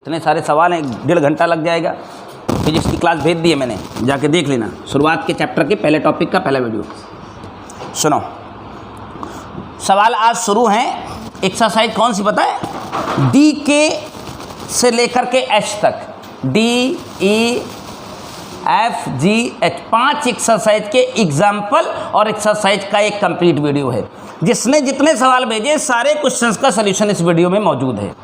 इतने सारे सवाल हैं, 1.5 घंटा लग जाएगा। फिजिक्स की क्लास भेज दी है मैंने, जाके देख लेना, शुरुआत के चैप्टर के पहले टॉपिक का पहला वीडियो। सुनो, सवाल आज शुरू हैं। एक्सरसाइज कौन सी पता है? डी के से लेकर के एच तक, D E F G H, 5 exercise के एग्जाम्पल और एक्सरसाइज का एक कंप्लीट वीडियो है। जिसने जितने सवाल भेजे सारे क्वेश्चंस का सलूशन इस वीडियो में मौजूद है,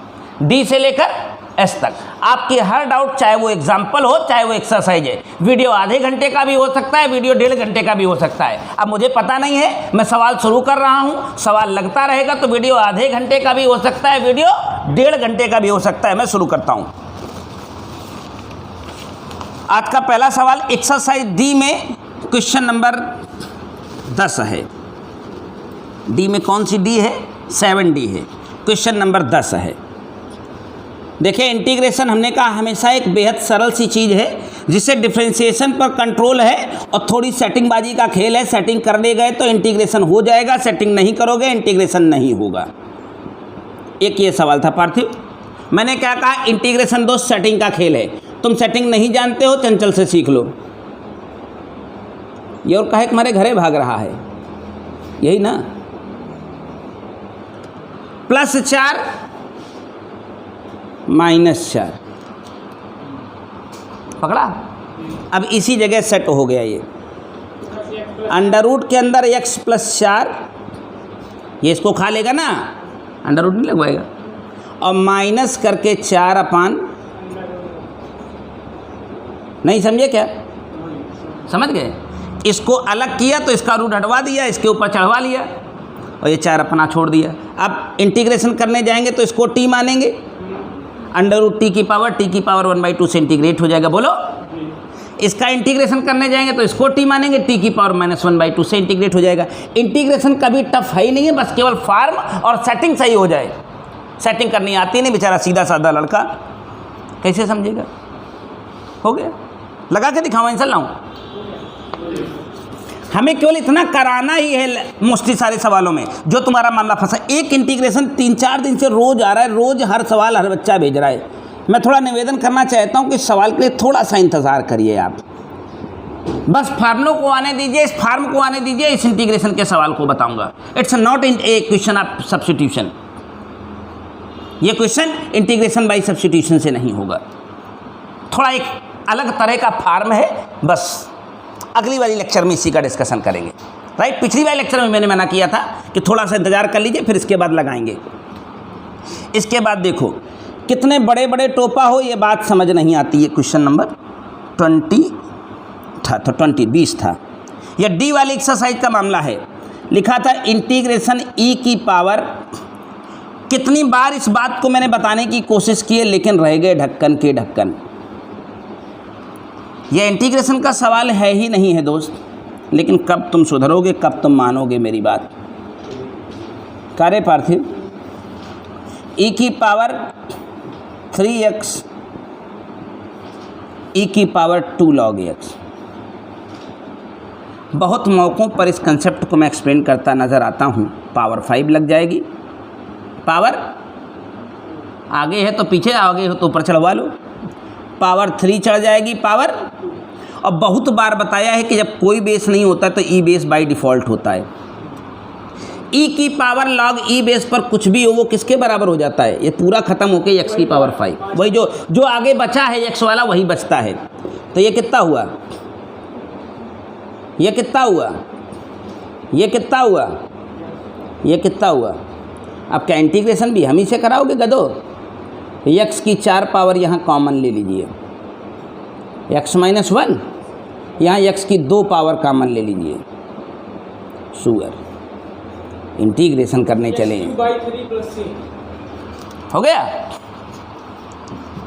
डी से लेकर एस तक। आपकी हर डाउट, चाहे वो एग्जाम्पल हो चाहे वो एक्सरसाइज है, वीडियो आधे घंटे का भी हो सकता है, वीडियो 1.5 घंटे का भी हो सकता है। अब मुझे पता नहीं है, मैं सवाल शुरू कर रहा हूँ, सवाल लगता रहेगा तो वीडियो आधे घंटे का भी हो सकता है, वीडियो 1.5 घंटे का भी हो सकता है। मैं शुरू करता हूँ। आज का पहला सवाल एक्सरसाइज डी में क्वेश्चन नंबर 10 है। डी में कौन सी डी है? 7D है। क्वेश्चन नंबर 10 है। देखिए, इंटीग्रेशन हमने कहा हमेशा एक बेहद सरल सी चीज़ है जिससे डिफरेंशिएशन पर कंट्रोल है और थोड़ी सेटिंग बाजी का खेल है। सेटिंग करने गए तो इंटीग्रेशन हो जाएगा, सेटिंग नहीं करोगे इंटीग्रेशन नहीं होगा। एक ये सवाल था पार्थिव। मैंने क्या कहा? इंटीग्रेशन दोस्त सेटिंग का खेल है। तुम सेटिंग नहीं जानते हो, चंचल से सीख लो। ये और कहे कि हमारे घरे भाग रहा है, यही ना। +4 -4 पकड़ा। अब इसी जगह सेट हो गया ये अंडर रूट के अंदर x + 4, ये इसको खा लेगा ना, अंडर रूट नहीं लगवाएगा, और माइनस करके 4 नहीं समझे क्या? समझ गए? इसको अलग किया तो इसका रूट हटवा दिया, इसके ऊपर चढ़वा लिया और ये 4 अपना छोड़ दिया। अब इंटीग्रेशन करने जाएंगे तो इसको t मानेंगे, अंडर रूट t की पावर 1/2 से इंटीग्रेट हो जाएगा। बोलो, इसका इंटीग्रेशन करने जाएंगे तो इसको t मानेंगे, t की पावर -1/2 से इंटीग्रेट हो जाएगा। इंटीग्रेशन कभी टफ है ही नहीं है, बस केवल फॉर्म और सेटिंग सही हो जाए। सेटिंग करनी आती नहीं, बेचारा सीधा साधा लड़का कैसे समझेगा? हो गया, लगा के दिखाऊँ इंशाल्लाह। हमें केवल इतना कराना ही है मोस्टली सारे सवालों में, जो तुम्हारा मामला फंसा। एक इंटीग्रेशन 3-4 दिन से रोज़ आ रहा है, रोज़ हर सवाल हर बच्चा भेज रहा है। मैं थोड़ा निवेदन करना चाहता हूँ कि इस सवाल के लिए थोड़ा सा इंतज़ार करिए आप। बस फार्मूलों को आने दीजिए, इस फार्म को आने दीजिए, इस इंटीग्रेशन के सवाल को बताऊँगा। It's not in A question of substitution. ये क्वेश्चन इंटीग्रेशन बाई सब्स्टिट्यूशन से नहीं होगा, थोड़ा एक अलग तरह का फार्म है। बस अगली वाली लेक्चर में इसी का डिस्कशन करेंगे, राइट। पिछली वाली लेक्चर में मैंने मना किया था कि थोड़ा सा इंतजार कर लीजिए, फिर इसके बाद लगाएंगे। इसके बाद देखो, कितने बड़े बड़े टोपा हो ये बात समझ नहीं आती है। क्वेश्चन नंबर 20 था तो 20 था। यह डी वाली एक्सरसाइज का मामला है। लिखा था इंटीग्रेशन e की पावर। कितनी बार इस बात को मैंने बताने की कोशिश की है, लेकिन रह गए ढक्कन के ढक्कन। यह इंटीग्रेशन का सवाल है ही नहीं है दोस्त, लेकिन कब तुम सुधरोगे, कब तुम मानोगे मेरी बात? कार्य पार्थिव, e की पावर 3x e की पावर 2 log x। बहुत मौक़ों पर इस कंसेप्ट को मैं एक्सप्लेन करता नज़र आता हूँ। पावर 5 लग जाएगी, पावर आगे है तो पीछे, आगे हो तो ऊपर चढ़वा लो, पावर 3 चढ़ जाएगी पावर। और बहुत बार बताया है कि जब कोई बेस नहीं होता तो ई बेस बाय डिफ़ॉल्ट होता है। ई की पावर लॉग ई बेस पर कुछ भी हो वो किसके बराबर हो जाता है? ये पूरा ख़त्म होके एक्स की पावर 5, वही जो आगे बचा है एक्स वाला वही बचता है। तो ये कितना हुआ? ये कितना हुआ? ये कितना हुआ? ये कितना हुआ? अब क्या इंटीग्रेशन भी हम ही से कराओगे गधो? एक्स की 4 पावर यहाँ कॉमन ले लीजिए, x-1, यहाँ x की 2 पावर कॉमन ले लीजिए। शुगर इंटीग्रेशन करने चले, हो गया।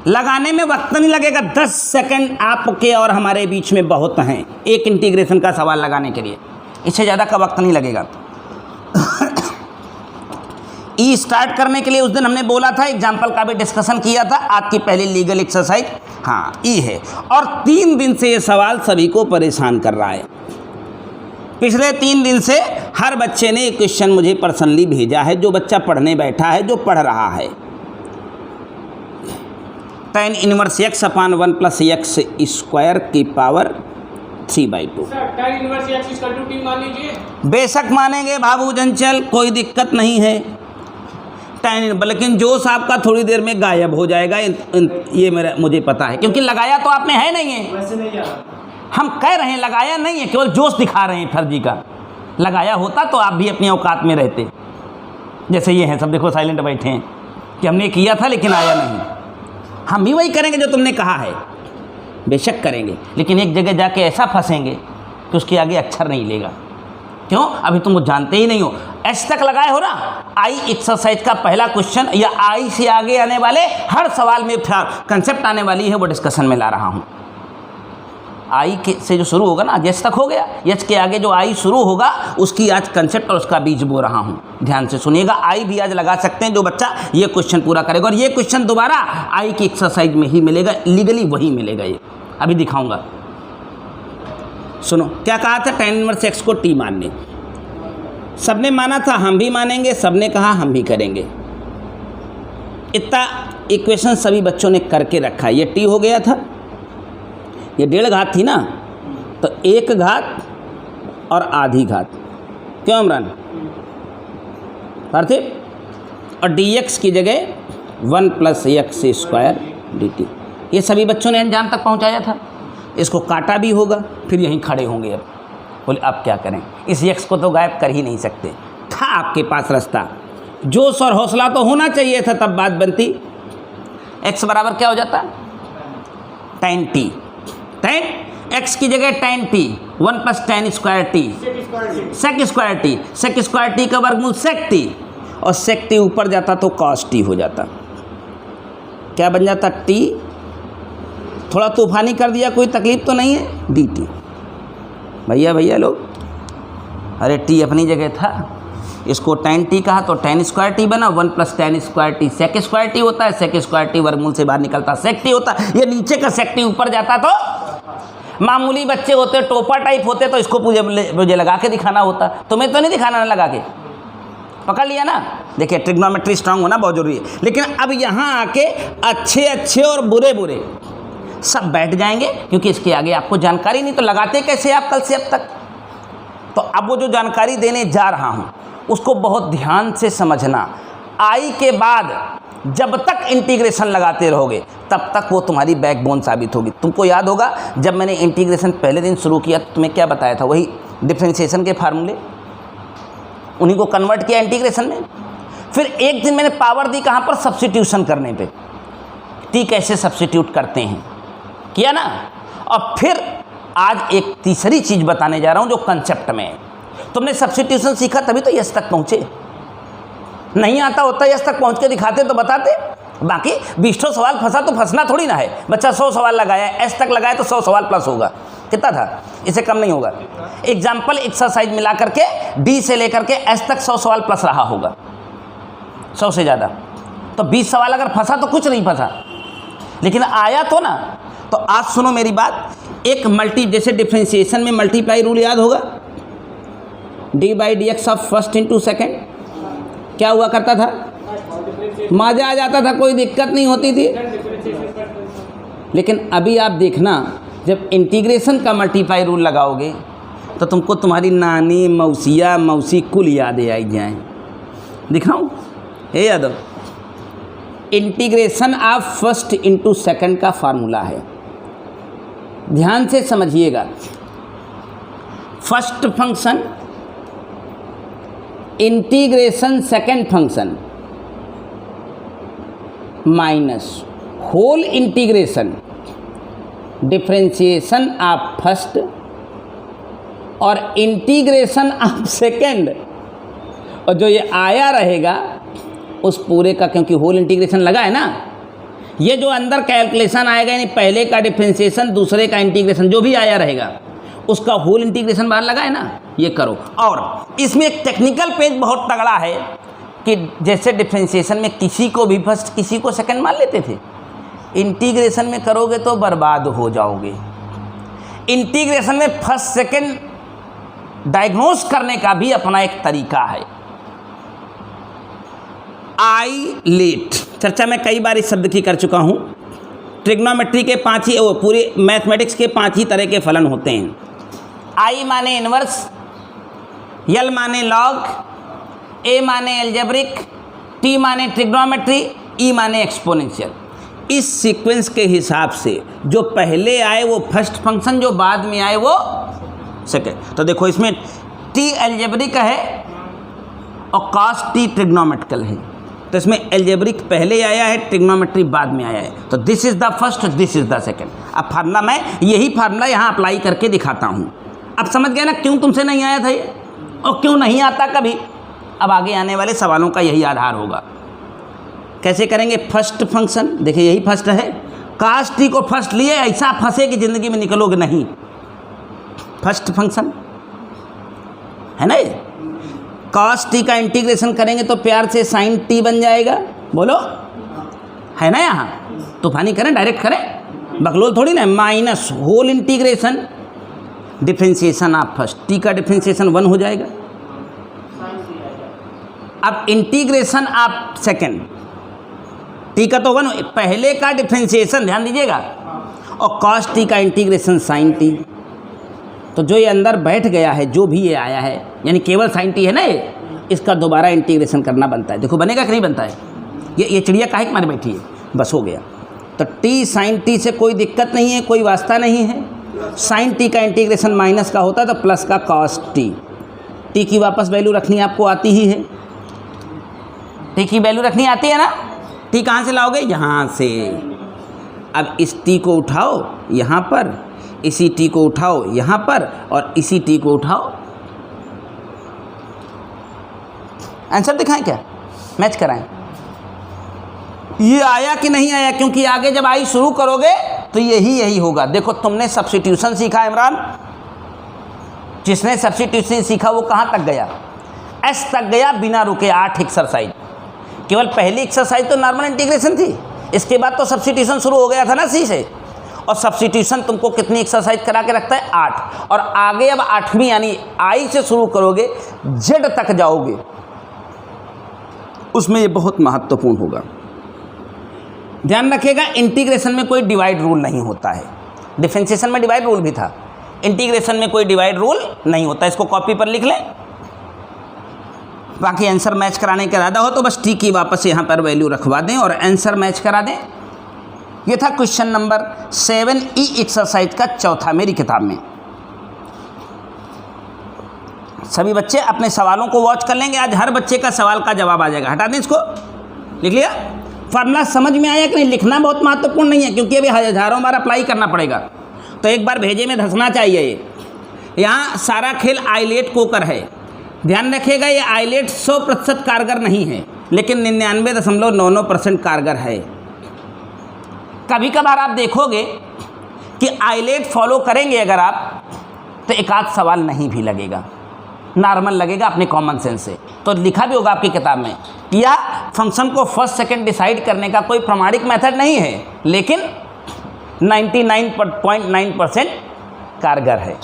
लगाने में वक्त नहीं लगेगा, 10 सेकंड आपके और हमारे बीच में बहुत हैं एक इंटीग्रेशन का सवाल लगाने के लिए, इससे ज़्यादा का वक्त नहीं लगेगा। ई स्टार्ट करने के लिए उस दिन हमने बोला था, एग्जाम्पल का भी डिस्कशन किया था। आज की पहली लीगल एक्सरसाइज हाँ ई है, और 3 दिन से ये सवाल सभी को परेशान कर रहा है। पिछले 3 दिन से हर बच्चे ने एक क्वेश्चन मुझे पर्सनली भेजा है, जो बच्चा पढ़ने बैठा है, जो पढ़ रहा है। tan inverse x upon 1 plus x square की power 3/2। tan inverse x equal to t मान लीजिए। बेशक मानेंगे बाबू चंचल, कोई दिक्कत नहीं है। tan लेकिन जोश आपका थोड़ी देर में गायब हो जाएगा, ये मुझे पता है, क्योंकि लगाया तो आपने है नहीं है। वैसे नहीं यार, हम कह रहे हैं लगाया नहीं है, केवल जोश दिखा रहे हैं फर्जी का। लगाया होता तो आप भी अपनी औकात में रहते। जैसे ये हैं सब, देखो साइलेंट बैठे हैं कि हमने किया था लेकिन आया नहीं। हम भी वही करेंगे जो तुमने कहा है, बेशक करेंगे, लेकिन एक जगह जाके ऐसा फंसेंगे कि उसके आगे अक्षर नहीं लेगा। क्यों? अभी तुम वो जानते ही नहीं हो। एस तक लगाए हो ना। आई एक्सरसाइज का पहला क्वेश्चन या आई से आगे आने वाले हर सवाल में कंसेप्ट आने वाली है, वो डिस्कशन में ला रहा हूँ। आई के से जो शुरू होगा ना, यस तक हो गया, यस के आगे जो आई शुरू होगा उसकी आज कंसेप्ट और उसका बीज बो रहा हूँ। ध्यान से सुनिएगा। आई भी आज लगा सकते हैं जो बच्चा ये क्वेश्चन पूरा करेगा, और ये क्वेश्चन दोबारा आई की एक्सरसाइज में ही मिलेगा, लीगली वही मिलेगा। ये अभी दिखाऊंगा। सुनो क्या कहा था, tan इनवर्स x को t मानने। सबने माना था, हम भी मानेंगे, सबने कहा हम भी करेंगे। इतना इक्वेशन सभी बच्चों ने करके रखा। ये t हो गया था, ये 1.5 घात थी ना, तो 1 घात और आधी घात। क्यों इमरान? पार्थिव? और dx की जगह 1 प्लस एक्स स्क्वायर dt। ये सभी बच्चों ने अंजाम तक पहुंचाया था। इसको काटा भी होगा, फिर यहीं खड़े होंगे। अब बोले अब क्या करें, इस x को तो गायब कर ही नहीं सकते। था आपके पास रास्ता, जोश और हौसला तो होना चाहिए था, तब बात बनती। x बराबर क्या हो जाता? tan t। tan x की जगह tan t, 1 plus tan square t, sec square t, sec square t का वर्गमूल सेक t, और सेक t ऊपर जाता तो cos t हो जाता। क्या बन जाता? t। थोड़ा तूफानी कर दिया, कोई तकलीफ तो नहीं है, dt। भैया लोग, अरे t अपनी जगह था, इसको tan t कहा तो tan स्क्वायर t बना। 1 plus tan square t sec square t होता है, सेक स्क्वायर t वर्गमूल से बाहर निकलता सेक t होता है। ये नीचे का सेक t ऊपर जाता तो मामूली बच्चे होते, टोपा टाइप होते, तो इसको मुझे लगा के दिखाना होता। तुम्हें तो नहीं दिखाना ना लगा के, पकड़ लिया ना। देखिए ट्रिग्नोमेट्री स्ट्रांग होना बहुत जरूरी है। लेकिन अब यहाँ आके अच्छे और बुरे सब बैठ जाएंगे, क्योंकि इसके आगे आपको जानकारी नहीं, तो लगाते कैसे आप कल से अब तक। तो अब वो जो जानकारी देने जा रहा हूँ उसको बहुत ध्यान से समझना। आई के बाद जब तक इंटीग्रेशन लगाते रहोगे तब तक वो तुम्हारी बैकबोन साबित होगी। तुमको याद होगा जब मैंने इंटीग्रेशन पहले दिन शुरू किया तो तुम्हें क्या बताया था? वही डिफरेंशिएशन के फार्मूले, उन्हीं को कन्वर्ट किया इंटीग्रेशन में। फिर एक दिन मैंने पावर दी कहाँ पर? सब्स्टिट्यूशन करने पे। t कैसे सब्स्टिट्यूट करते हैं किया ना। और फिर आज एक तीसरी चीज़ बताने जा रहा हूँ जो कंसेप्ट में है। तुमने सब्स्टिट्यूशन सीखा तभी तो यस तक पहुँचे। नहीं आता होता यस तक पहुँच के दिखाते तो बताते। बाकी 20 सवाल फंसा तो फंसना थोड़ी ना है। बच्चा 100 सवाल लगाया, एस तक लगाया तो 100 सवाल प्लस होगा। कितना था? इससे कम नहीं होगा। एग्जाम्पल एक्सरसाइज मिला करके डी से लेकर के एस तक 100 सवाल प्लस रहा होगा, 100 से ज़्यादा। तो 20 सवाल अगर फंसा तो कुछ नहीं फंसा, लेकिन आया तो ना। तो आज सुनो मेरी बात। एक जैसे डिफरेंशिएशन में मल्टीप्लाई रूल याद होगा, d/dx of first into second क्या हुआ करता था? मजा आ जाता था, कोई दिक्कत नहीं होती थी। लेकिन अभी आप देखना, जब इंटीग्रेशन का मल्टीप्लाई रूल लगाओगे तो तुमको तुम्हारी नानी, मौसी कुल यादें आई जाएं। दिखाऊं? Hey Yadav, integration of first into second का फार्मूला है, ध्यान से समझिएगा। First function integration second function minus whole integration differentiation of first और इंटीग्रेशन ऑफ सेकंड, और जो ये आया रहेगा उस पूरे का, क्योंकि होल इंटीग्रेशन लगा है ना, ये जो अंदर कैलकुलेशन आएगा, यानी पहले का डिफरेंशिएशन दूसरे का इंटीग्रेशन जो भी आया रहेगा उसका होल इंटीग्रेशन बाहर लगा है ना, ये करो। और इसमें एक टेक्निकल पेज बहुत तगड़ा है कि जैसे डिफरेंशिएशन में किसी को भी फर्स्ट किसी को सेकंड मान लेते थे, इंटीग्रेशन में करोगे तो बर्बाद हो जाओगे। इंटीग्रेशन में फर्स्ट सेकंड डायग्नोस करने का भी अपना एक तरीका है। आई लेट चर्चा मैं कई बार इस शब्द की कर चुका हूँ। ट्रिग्नोमेट्री के 5 ही, वो पूरे मैथमेटिक्स के 5 ही तरह के फलन होते हैं। आई माने इनवर्स, यल माने लॉग, ए माने एल्जेब्रिक, टी माने ट्रिग्नोमेट्री, ई माने एक्सपोनेंशियल। इस सीक्वेंस के हिसाब से जो पहले आए वो फर्स्ट फंक्शन, जो बाद में आए वो सेकेंड। तो देखो इसमें टी एल्जेब्रिक है और कॉस टी ट्रिग्नोमेट्रिकल है, तो इसमें एल्जेब्रिक पहले आया है, ट्रिग्नोमेट्री बाद में आया है। तो this is the first, this is the second. अब फार्मूला मैं यही फार्मूला यहाँ अप्लाई करके दिखाता हूँ। अब समझ गए ना क्यों तुमसे नहीं आया था ये और क्यों नहीं आता कभी। अब आगे आने वाले सवालों का यही आधार होगा। कैसे करेंगे? फर्स्ट फंक्शन, देखिए यही फर्स्ट है, कास टी को फर्स्ट लिए, ऐसा फंसे कि ज़िंदगी में निकलोगे नहीं। फर्स्ट फंक्शन है ना ये, कॉस टी का इंटीग्रेशन करेंगे तो प्यार से साइन टी बन जाएगा। बोलो है ना, यहाँ तूफानी करें, डायरेक्ट करें, बकलोल थोड़ी ना। माइनस होल इंटीग्रेशन डिफ्रेंशिएशन आप फर्स्ट, टी का डिफ्रेंशिएशन 1 हो जाएगा। अब इंटीग्रेशन आप सेकेंड, टी का तो 1, पहले का डिफ्रेंशिएशन ध्यान दीजिएगा, और कॉस टी का इंटीग्रेशन साइन टी। तो जो ये अंदर बैठ गया है, जो भी ये आया है, यानी केवल साइन टी है ना ये, इसका दोबारा इंटीग्रेशन करना बनता है। देखो बनेगा कि नहीं बनता है? ये चिड़िया काहे के मारे बैठी है, बस हो गया। तो टी साइन टी से कोई दिक्कत नहीं है, कोई वास्ता नहीं है। साइन टी का इंटीग्रेशन माइनस का होता है तो प्लस का कॉस टी। टी की वापस वैल्यू रखनी आपको आती ही है, टी की वैल्यू रखनी आती है ना। टी कहाँ से लाओगे? यहाँ से। अब इस टी को उठाओ यहाँ पर, इसी टी को उठाओ यहाँ पर, और इसी टी को उठाओ। आंसर दिखाएं क्या, मैच कराएं? ये आया कि नहीं आया? क्योंकि आगे जब आई शुरू करोगे तो यही होगा। देखो तुमने सब्स्टिट्यूशन सीखा इमरान, जिसने सब्स्टिट्यूशन सीखा वो कहाँ तक गया? एस तक गया बिना रुके, 8 एक्सरसाइज। केवल पहली एक्सरसाइज तो नॉर्मल इंटीग्रेशन थी, इसके बाद तो सब्स्टिट्यूशन शुरू हो गया था ना सी से। और सब्स्टिट्यूशन तुमको कितनी एक्सरसाइज करा के रखता है? 8। और आगे अब 8वीं यानी आई से शुरू करोगे, जेड तक जाओगे, उसमें ये बहुत महत्वपूर्ण होगा। ध्यान रखिएगा, इंटीग्रेशन में कोई डिवाइड रूल नहीं होता है। डिफरेंशिएशन में डिवाइड रूल भी था, इंटीग्रेशन में कोई डिवाइड रूल नहीं होता। इसको कॉपी पर लिख लें। बाकी आंसर मैच कराने का इरादा हो तो बस टी की वापस यहाँ पर वैल्यू रखवा दें और आंसर मैच करा दें। ये था क्वेश्चन नंबर 7E एक्सरसाइज का चौथा मेरी किताब में। सभी बच्चे अपने सवालों को वॉच कर लेंगे। आज हर बच्चे का सवाल का जवाब आ जाएगा। हटा दें इसको, लिख लिया? फार्मूला समझ में आया कि नहीं? लिखना बहुत महत्वपूर्ण नहीं है, क्योंकि अभी हज़ारों बार अप्लाई करना पड़ेगा, तो एक बार भेजे में धंसना चाहिए। ये यहाँ सारा खेल आइलेट कोकर है। ध्यान रखिएगा, ये आइलेट 100% कारगर नहीं है, लेकिन 99.99% कारगर है। कभी कभार आप देखोगे कि आइलेट फॉलो करेंगे अगर आप, तो एक आध सवाल नहीं भी लगेगा, नॉर्मल लगेगा अपने कॉमन सेंस से। तो लिखा भी होगा आपकी किताब में कि या फंक्शन को फर्स्ट सेकंड डिसाइड करने का कोई प्रमाणिक मेथड नहीं है, लेकिन 99.9% कारगर है।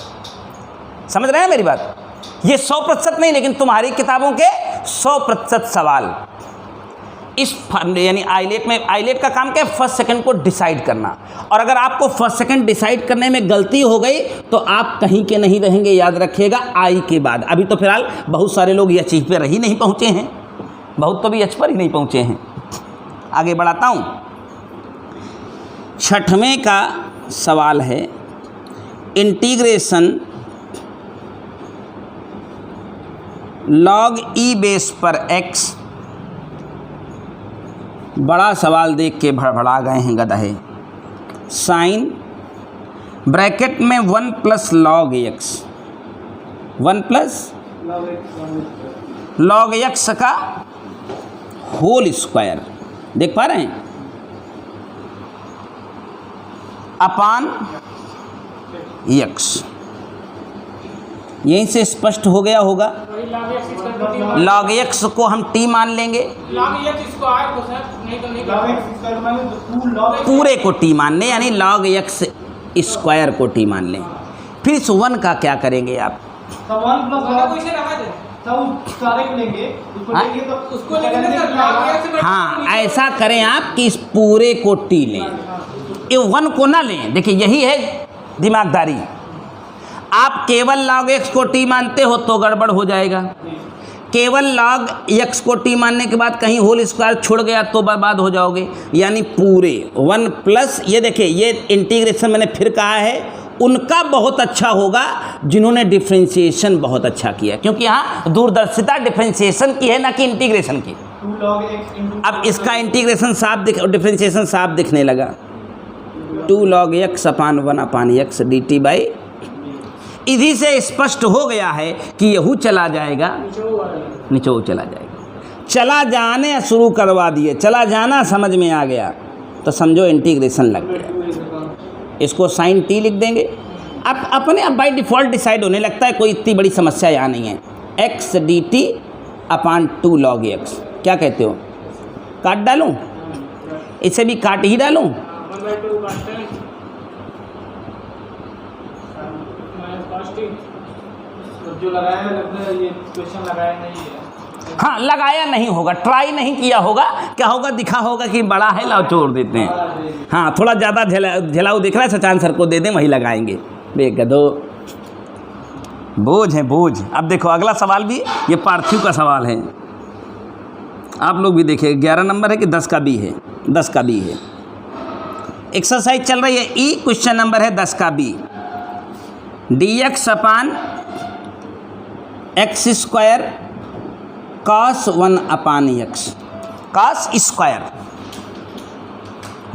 समझ रहे हैं मेरी बात? ये 100% नहीं, लेकिन तुम्हारी किताबों के 100% सवाल इस यानी आइलेट में, आइलेट का काम क्या है? फर्स्ट सेकंड को डिसाइड करना। और अगर आपको फर्स्ट सेकंड डिसाइड करने में गलती हो गई तो आप कहीं के नहीं रहेंगे, याद रखिएगा, आई के बाद। अभी तो फिलहाल बहुत सारे लोग यह चीज़ पर ही नहीं पहुँचे हैं, बहुत तो भी एच पर ही नहीं पहुँचे हैं। आगे बढ़ाता हूँ। 6वें का सवाल है इंटीग्रेशन log e बेस पर x। बड़ा सवाल देख के भड़बड़ा गए हैं गधे। साइन ब्रैकेट में 1 + log x, 1 + log x का होल स्क्वायर, देख पा रहे हैं, अपान x। यहीं से स्पष्ट हो गया होगा। log x को हम t मान लेंगे, पूरे को t मान लें, यानी log x स्क्वायर को t मान लें। फिर इस 1 का क्या करेंगे आप? हाँ, ऐसा करें आप कि इस पूरे को t लें, ये 1 को ना लें। देखिए यही है दिमागदारी। आप केवल log x को t मानते हो तो गड़बड़ हो जाएगा, केवल log x को t मानने के बाद कहीं होल स्क्वायर छोड़ गया तो बर्बाद हो जाओगे। यानी पूरे 1 प्लस, ये देखिए ये इंटीग्रेशन मैंने फिर कहा है उनका बहुत अच्छा होगा जिन्होंने डिफ्रेंशिएशन बहुत अच्छा किया, क्योंकि यहाँ दूरदर्शिता डिफ्रेंशिएशन की है ना कि इंटीग्रेशन की। अब इसका इंटीग्रेशन साफ डिफ्रेंशिएशन साफ दिखने लगा। 2 log x upon 1 upon x dt by, इसी से स्पष्ट हो गया है कि यहू चला जाएगा, निचो चला जाएगा। चला जाने शुरू करवा दिए, चला जाना समझ में आ गया तो समझो इंटीग्रेशन लग गया। इसको साइन टी लिख देंगे। अब अपने आप बाई डिफ़ॉल्ट डिसाइड होने लगता है, कोई इतनी बड़ी समस्या यहाँ नहीं है। X D T upon 2 log x, क्या कहते हो? काट डालूँ? इसे भी काट ही डालूँ? जो लगाया ये क्वेश्चन लगाया नहीं है। हाँ, लगाया नहीं होगा, ट्राई नहीं किया होगा, क्या होगा दिखा होगा कि बड़ा है, लाओ छोड़ देते हैं। हाँ, थोड़ा ज़्यादा झेलाऊ दिख रहा है, सचान सर को दे दें, वही लगाएंगे। बेगदो बोझ है बोझ। अब देखो अगला सवाल भी ये पार्थिव का सवाल है, आप लोग भी देखिए। 11 नंबर है कि 10 का बी है? 10 का बी है। एक्सरसाइज चल रही है ई, क्वेश्चन नंबर है 10 का बी। dx अपान एक्स स्क्वायर cos 1 अपान x, cos स्क्वायर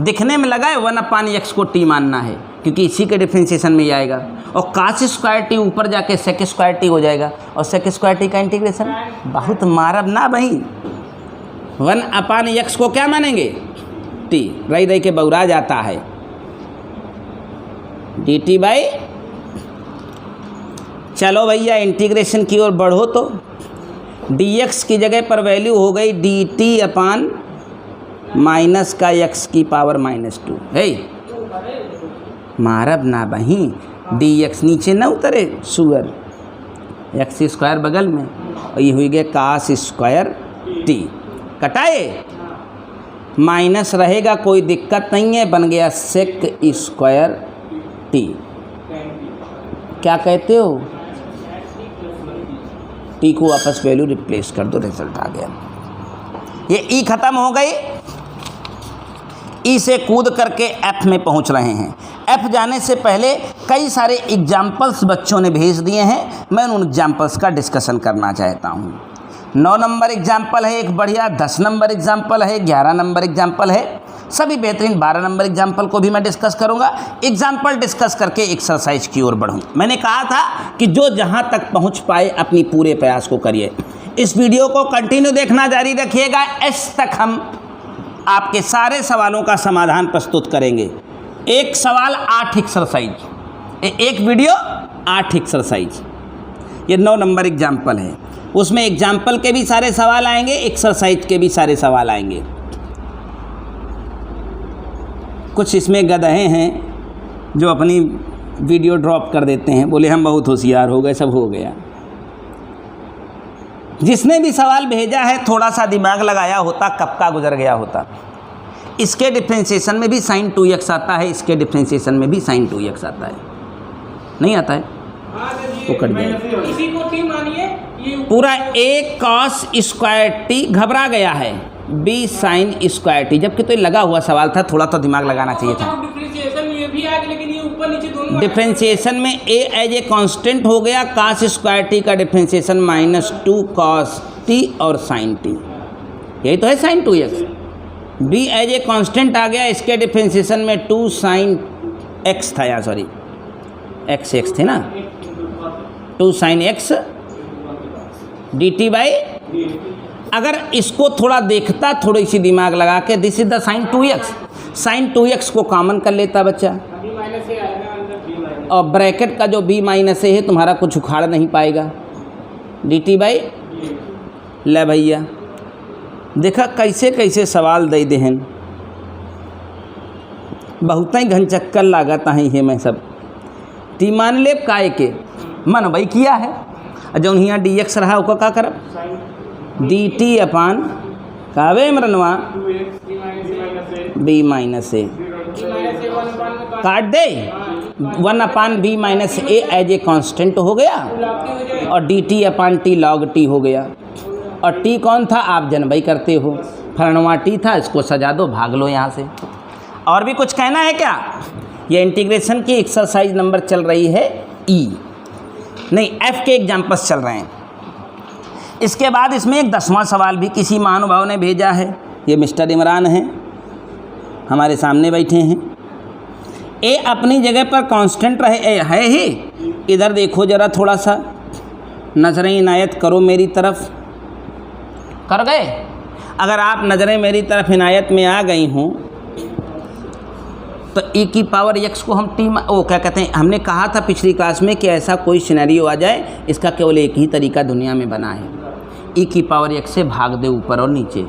दिखने में लगा है 1 अपान x को t मानना है, क्योंकि इसी के डिफ्रेंशिएशन में ही आएगा। और cos स्क्वायर t ऊपर जाके sec स्क्वायर t हो जाएगा, और sec स्क्वायर t का इंटीग्रेशन बहुत मारब ना भाई। 1 अपान x को क्या मानेंगे? t, रही रही के बौरा जाता है। dt बाई, चलो भैया इंटीग्रेशन की ओर बढ़ो तो dx की जगह पर वैल्यू हो गई dt अपान माइनस का x की पावर -2 है। मारब ना बही, dx नीचे ना उतरे सुअर, x स्क्वायर बगल में, और ये हुई गए cos स्क्वायर t। कटाए माइनस रहेगा, कोई दिक्कत नहीं है, बन गया sec स्क्वायर t। क्या कहते हो? टी को वापस वैल्यू रिप्लेस कर दो, रिजल्ट आ गया। ये ई खत्म हो गई। ई से कूद करके एफ में पहुंच रहे हैं। एफ जाने से पहले कई सारे एग्जाम्पल्स बच्चों ने भेज दिए हैं, मैं उन एग्जाम्पल्स का डिस्कशन करना चाहता हूं। 9 नंबर एग्जाम्पल है एक बढ़िया, 10 नंबर एग्जाम्पल है, 11 नंबर एग्जाम्पल है, सभी बेहतरीन। 12 नंबर एग्जाम्पल को भी मैं डिस्कस करूंगा। एग्जाम्पल डिस्कस करके एक्सरसाइज की ओर बढ़ूँ। मैंने कहा था कि जो जहां तक पहुंच पाए अपनी पूरे प्रयास को करिए। इस वीडियो को कंटिन्यू देखना जारी रखिएगा, एस तक हम आपके सारे सवालों का समाधान प्रस्तुत करेंगे। एक सवाल 8 एक्सरसाइज, एक वीडियो 8 एक्सरसाइज। ये 9 नंबर एग्जाम्पल है, उसमें एग्जाम्पल के भी सारे सवाल आएंगे, एक्सरसाइज के भी सारे सवाल आएंगे। कुछ इसमें गधे हैं जो अपनी वीडियो ड्रॉप कर देते हैं, बोले हम बहुत होशियार हो गए, सब हो गया। जिसने भी सवाल भेजा है थोड़ा सा दिमाग लगाया होता, कब का गुजर गया होता। इसके डिफ्रेंशिएशन में भी sin 2x आता है, इसके डिफ्रेंशिएशन में भी sin 2x आता है। नहीं आता है तो कट जाएगा। इसी को t मानिए, ये पूरा a cos स्क्वायर t घबरा गया है, b sin स्क्वायर t, जबकि तो ये लगा हुआ सवाल था, थोड़ा तो दिमाग लगाना चाहिए था। डिफरेंशिएशन में ये भी आ गया, लेकिन ये ऊपर नीचे दोनों डिफ्रेंशिएशन में a एज ए कांस्टेंट हो गया, cos स्क्वायर t का डिफ्रेंशिएशन -2 cos t और sin t, यही तो है sin 2x। b as a constant आ गया, इसके डिफ्रेंशिएशन में 2 sin x था, या सॉरी x थे ना, 2 sin x dt बाई, अगर इसको थोड़ा देखता, थोड़ी सी दिमाग लगा के, this is the sin 2x, sin 2x को कॉमन कर लेता बच्चा, b माइनस a आएगा अंदर, b माइनस, और ब्रैकेट का जो b माइनस ए है तुम्हारा कुछ उखाड़ नहीं पाएगा, dt बाई। ले भैया देखा कैसे कैसे सवाल दे देहन, बहुत ही घनचक्कर लागत है ये मैं सब टी मान ले काय के मन भाई किया है। जौन हियाँ dx रहा ओका का करब, dt अपान कावे मरनवा b minus a b minus a, b minus a 1 काट दे, 1/b minus a as a constant हो गया और dt/t log t हो गया। और t कौन था आप जनबई करते हो, फलनवा t था, इसको सजा दो, भाग लो यहाँ से। और भी कुछ कहना है क्या? ये इंटीग्रेशन की एक्सरसाइज नंबर चल रही है E, नहीं F के एग्जाम्पल्स चल रहे हैं। इसके बाद इसमें एक 10वां सवाल भी किसी महानुभाव ने भेजा है, ये मिस्टर इमरान हैं, हमारे सामने बैठे हैं। ए अपनी जगह पर कांस्टेंट रहे है ही, इधर देखो ज़रा, थोड़ा सा नज़रें इनायत करो मेरी तरफ, कर गए? अगर आप नज़रें मेरी तरफ इनायत में आ गई हों तो e की पावर x को हम क्या कहते हैं, हमने कहा था पिछली क्लास में कि ऐसा कोई सिनेरियो आ जाए, इसका केवल एक ही तरीका दुनिया में बना है, e की पावर x से भाग दे ऊपर और नीचे,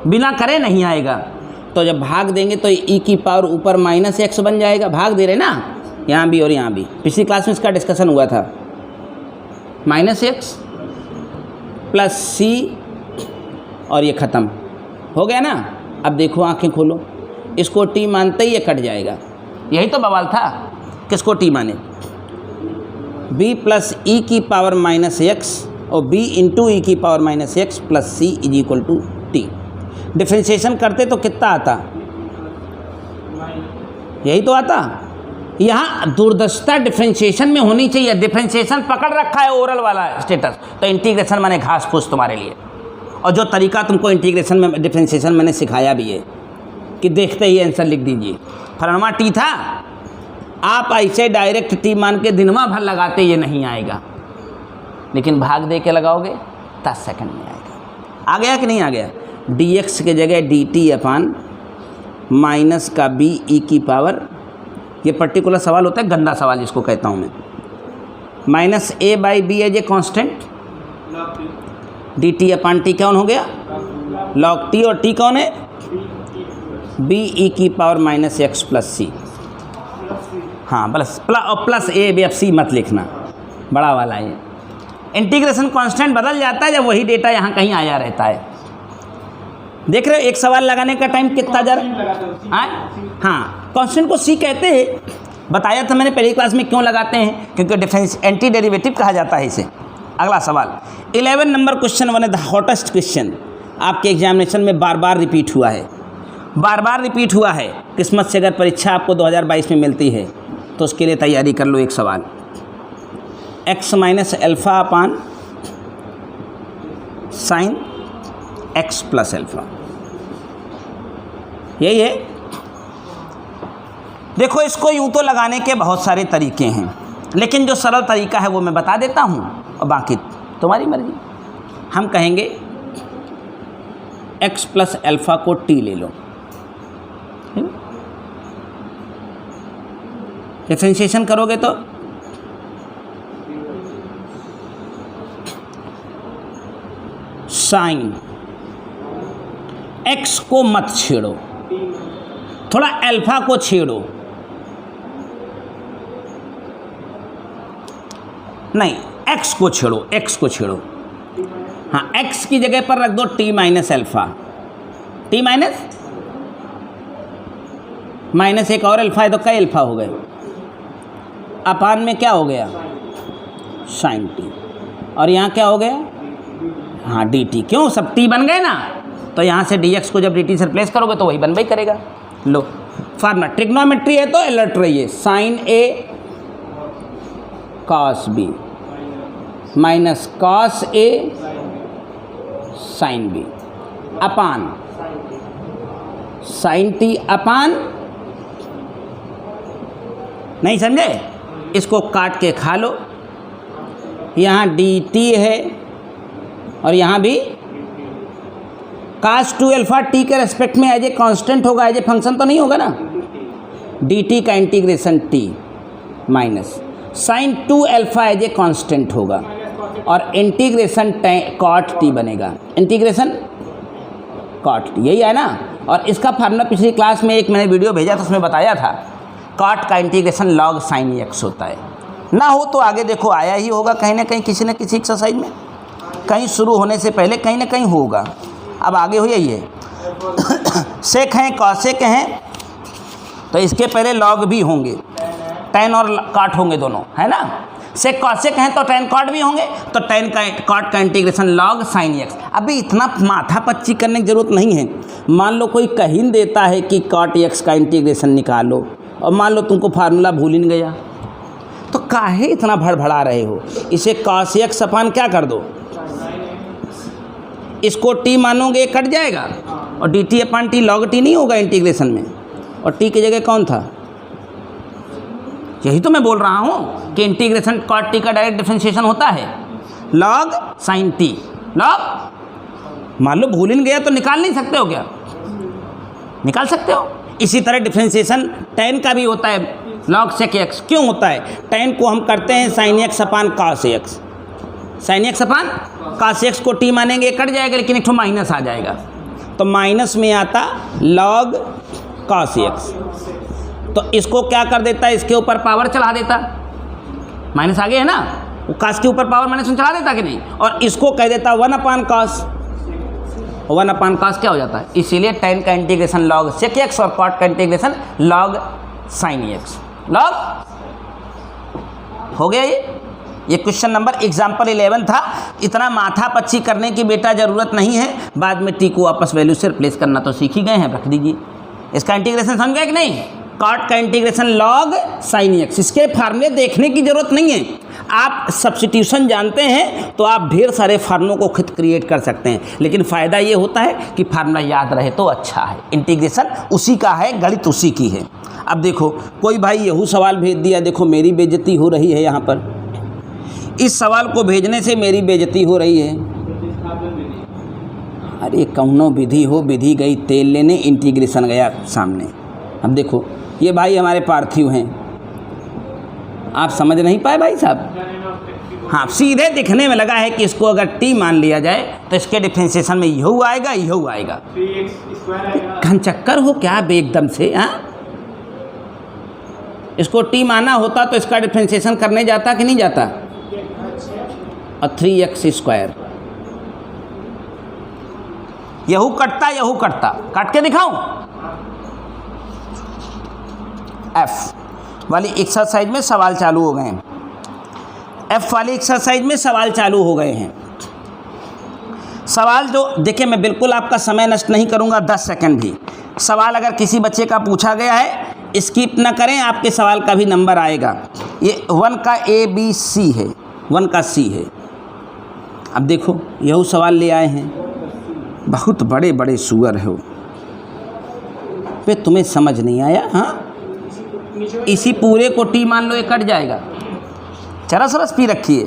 बिना करे नहीं आएगा। तो जब भाग देंगे तो e की पावर ऊपर माइनस x बन जाएगा, भाग दे रहे ना, यहाँ भी और यहाँ भी, पिछली क्लास में इसका डिस्कशन हुआ था। माइनस x प्लस c और ये ख़त्म हो गया ना। अब देखो आंखें खोलो, इसको t मानते ही ये कट जाएगा, यही तो बवाल था, किसको t माने, b प्लस e की पावर माइनस x और b इंटू ई की power minus x plus c is equal to t। Differentiation करते तो कितना आता, यही तो आता। यहाँ दुर्दशा डिफ्रेंशिएशन में होनी चाहिए, डिफ्रेंशिएशन पकड़ रखा है ओरल वाला स्टेटस, तो इंटीग्रेशन मैंने घास फूस तुम्हारे लिए। और जो तरीका तुमको इंटीग्रेशन में डिफ्रेंशिएशन मैंने सिखाया भी है कि देखते ही आंसर लिख दीजिए, फलनवा टी था, आप ऐसे डायरेक्ट टी मान के दिनवा भर लगाते ये नहीं आएगा, लेकिन भाग दे के लगाओगे 10 सेकंड में आएगा। आ गया कि नहीं आ गया? dx के जगह dt/, माइनस का b e की पावर, ये पर्टिकुलर सवाल होता है गंदा सवाल जिसको कहता हूँ मैं, minus a/b as a constant, dt/t कौन हो गया, log t, और t कौन है, b e की power minus x plus c। हाँ plus a b f c मत लिखना, बड़ा वाला है। इंटीग्रेशन कांस्टेंट बदल जाता है जब वही डेटा यहाँ कहीं आया रहता है। देख रहे हो एक सवाल लगाने का टाइम कितना जा रहा है? हाँ, कांस्टेंट को c कहते हैं, बताया था मैंने पहली क्लास में क्यों लगाते हैं, क्योंकि डिफरेंस एंटी डेरिवेटिव कहा जाता है इसे। अगला सवाल 11 number question, one of the hottest question, आपके एग्जामिनेशन में बार बार रिपीट हुआ है, बार बार रिपीट हुआ है। किस्मत से अगर परीक्षा आपको 2022 में मिलती है तो उसके लिए तैयारी कर लो। एक सवाल, x माइनस एल्फ़ा अपान साइन x प्लस एल्फ़ा, यही है। देखो इसको यूँ तो लगाने के बहुत सारे तरीके हैं, लेकिन जो सरल तरीका है वो मैं बता देता हूँ और बाकी तुम्हारी मर्जी। हम कहेंगे x प्लस एल्फ़ा को t ले लो, डिफरेंशिएशन करोगे तो साइन x को मत छेड़ो, थोड़ा अल्फा को छेड़ो, नहीं x को छेड़ो, x को छेड़ो। हाँ, x की जगह पर रख दो t minus alpha, t minus एक और अल्फ़ा है तो कई अल्फ़ा हो गए, अपान में क्या हो गया साइन t, और यहाँ क्या हो गया, हाँ dt। क्यों, सब t बन गए ना, तो यहाँ से dx को जब dt से रिप्लेस करोगे तो वही बनवाई करेगा। लो फार्मूला, ट्रिग्नोमेट्री है तो अलर्ट रहिए, sine a cos b minus cos a sine b upon sine t upon, नहीं समझे, इसको काट के खा लो, यहाँ dt है और यहाँ भी cos 2 अल्फ़ा t के रेस्पेक्ट में एज ए कांस्टेंट होगा, एज ए फंक्शन तो नहीं होगा ना, dt का integration t minus sine 2 alpha as a constant होगा और इंटीग्रेशन कॉट t बनेगा, इंटीग्रेशन कॉट t, यही है ना। और इसका फार्मूला पिछली क्लास में एक मैंने वीडियो भेजा था, उसमें बताया था कॉट का इंटीग्रेशन लॉग साइन x होता है। ना हो तो आगे देखो आया ही होगा कहीं ना कहीं, किसी न किसी एक्सरसाइज में, कहीं शुरू होने से पहले कहीं ना कहीं होगा। अब आगे हो यही है सेक हैं कॉसेक हैं, तो इसके पहले लॉग भी होंगे, tan और cot होंगे दोनों, है ना। सेक कॉसेक हैं तो tan cot भी होंगे, तो tan cot का इंटीग्रेशन log sin x। अभी इतना माथा पच्ची करने की जरूरत नहीं है। मान लो कोई कहीं देता है कि cot x का इंटीग्रेशन निकालो, और मान लो तुमको फार्मूला भूल ही नहीं गया, तो काहे इतना भड़बड़ा रहे हो। इसे cos x अपान क्या कर दो, इसको t मानोगे कट जाएगा, और dt अपान t log t नहीं होगा इंटीग्रेशन में, और t की जगह कौन था, यही तो मैं बोल रहा हूँ कि इंटीग्रेशन cot t का डायरेक्ट डिफरेंशिएशन होता है log sin t। log मान लो भूल ही नहीं गया तो निकाल नहीं सकते हो क्या, निकाल सकते हो। इसी तरह डिफरेंशिएशन tan का भी होता है log sec x। क्यों होता है, tan को हम करते हैं sin x अपान cos x, sin x अपान cos x को t मानेंगे कट जाएगा, लेकिन एक ठो माइनस आ जाएगा, तो माइनस में आता log cos x। तो इसको क्या कर देता है, इसके ऊपर पावर चढ़ा देता, माइनस आगे है ना, वो cos के ऊपर पावर माइनस में चढ़ा देता कि नहीं, और इसको कह देता 1 अपान cos। 1 अपान cos क्या हो जाता है, इसीलिए tan का इंटीग्रेशन log sec x और cot का integration log sin x। log हो गया। ये क्वेश्चन नंबर एग्जाम्पल 11 था। इतना माथा पच्ची करने की बेटा ज़रूरत नहीं है, बाद में टी को वापस वैल्यू से रिप्लेस करना तो सीख ही गए हैं, रख दीजिए। इसका इंटीग्रेशन समझ गए कि नहीं, cot का इंटीग्रेशन log sin x। इसके फार्मूले देखने की ज़रूरत नहीं है, आप सब्स्टिट्यूशन जानते हैं तो आप ढेर सारे फार्मूलों को खुद क्रिएट कर सकते हैं, लेकिन फ़ायदा ये होता है कि फार्मूला याद रहे तो अच्छा है। इंटीग्रेशन उसी का है, गणित उसी की है। अब देखो कोई भाई यहू सवाल भेज दिया, देखो मेरी बेइज्जती हो रही है यहाँ पर, इस सवाल को भेजने से मेरी बेइज्जती हो रही है। अरे कौनो विधि हो, विधि गई तेल लेने, इंटीग्रेशन गया सामने। अब देखो ये भाई हमारे पार्थिव हैं, आप समझ नहीं पाए भाई साहब। हाँ, सीधे दिखने में लगा है कि इसको अगर t मान लिया जाए तो इसके डिफरेंशिएशन में यहू आएगा, यहू आएगा। घनचक्कर हो क्या एकदम से, हाँ। इसको t माना होता तो इसका डिफरेंशिएशन करने जाता कि नहीं जाता, और 3x²। यहू कटता, यहू कटता, काट के दिखाऊं। F वाली एक्सरसाइज में सवाल चालू हो गए हैं, F वाली एक्सरसाइज में सवाल चालू हो गए हैं। सवाल जो देखिए, मैं बिल्कुल आपका समय नष्ट नहीं करूंगा 10 सेकंड भी। सवाल अगर किसी बच्चे का पूछा गया है स्किप ना करें, आपके सवाल का भी नंबर आएगा। ये 1 का A B C है, 1 का C है। अब देखो यह सवाल ले आए हैं, बहुत बड़े बड़े सुअर हो पे, तुम्हें समझ नहीं आया। हाँ, इसी पूरे को t मान लो, ये कट जाएगा, चरस रस पी रखिए।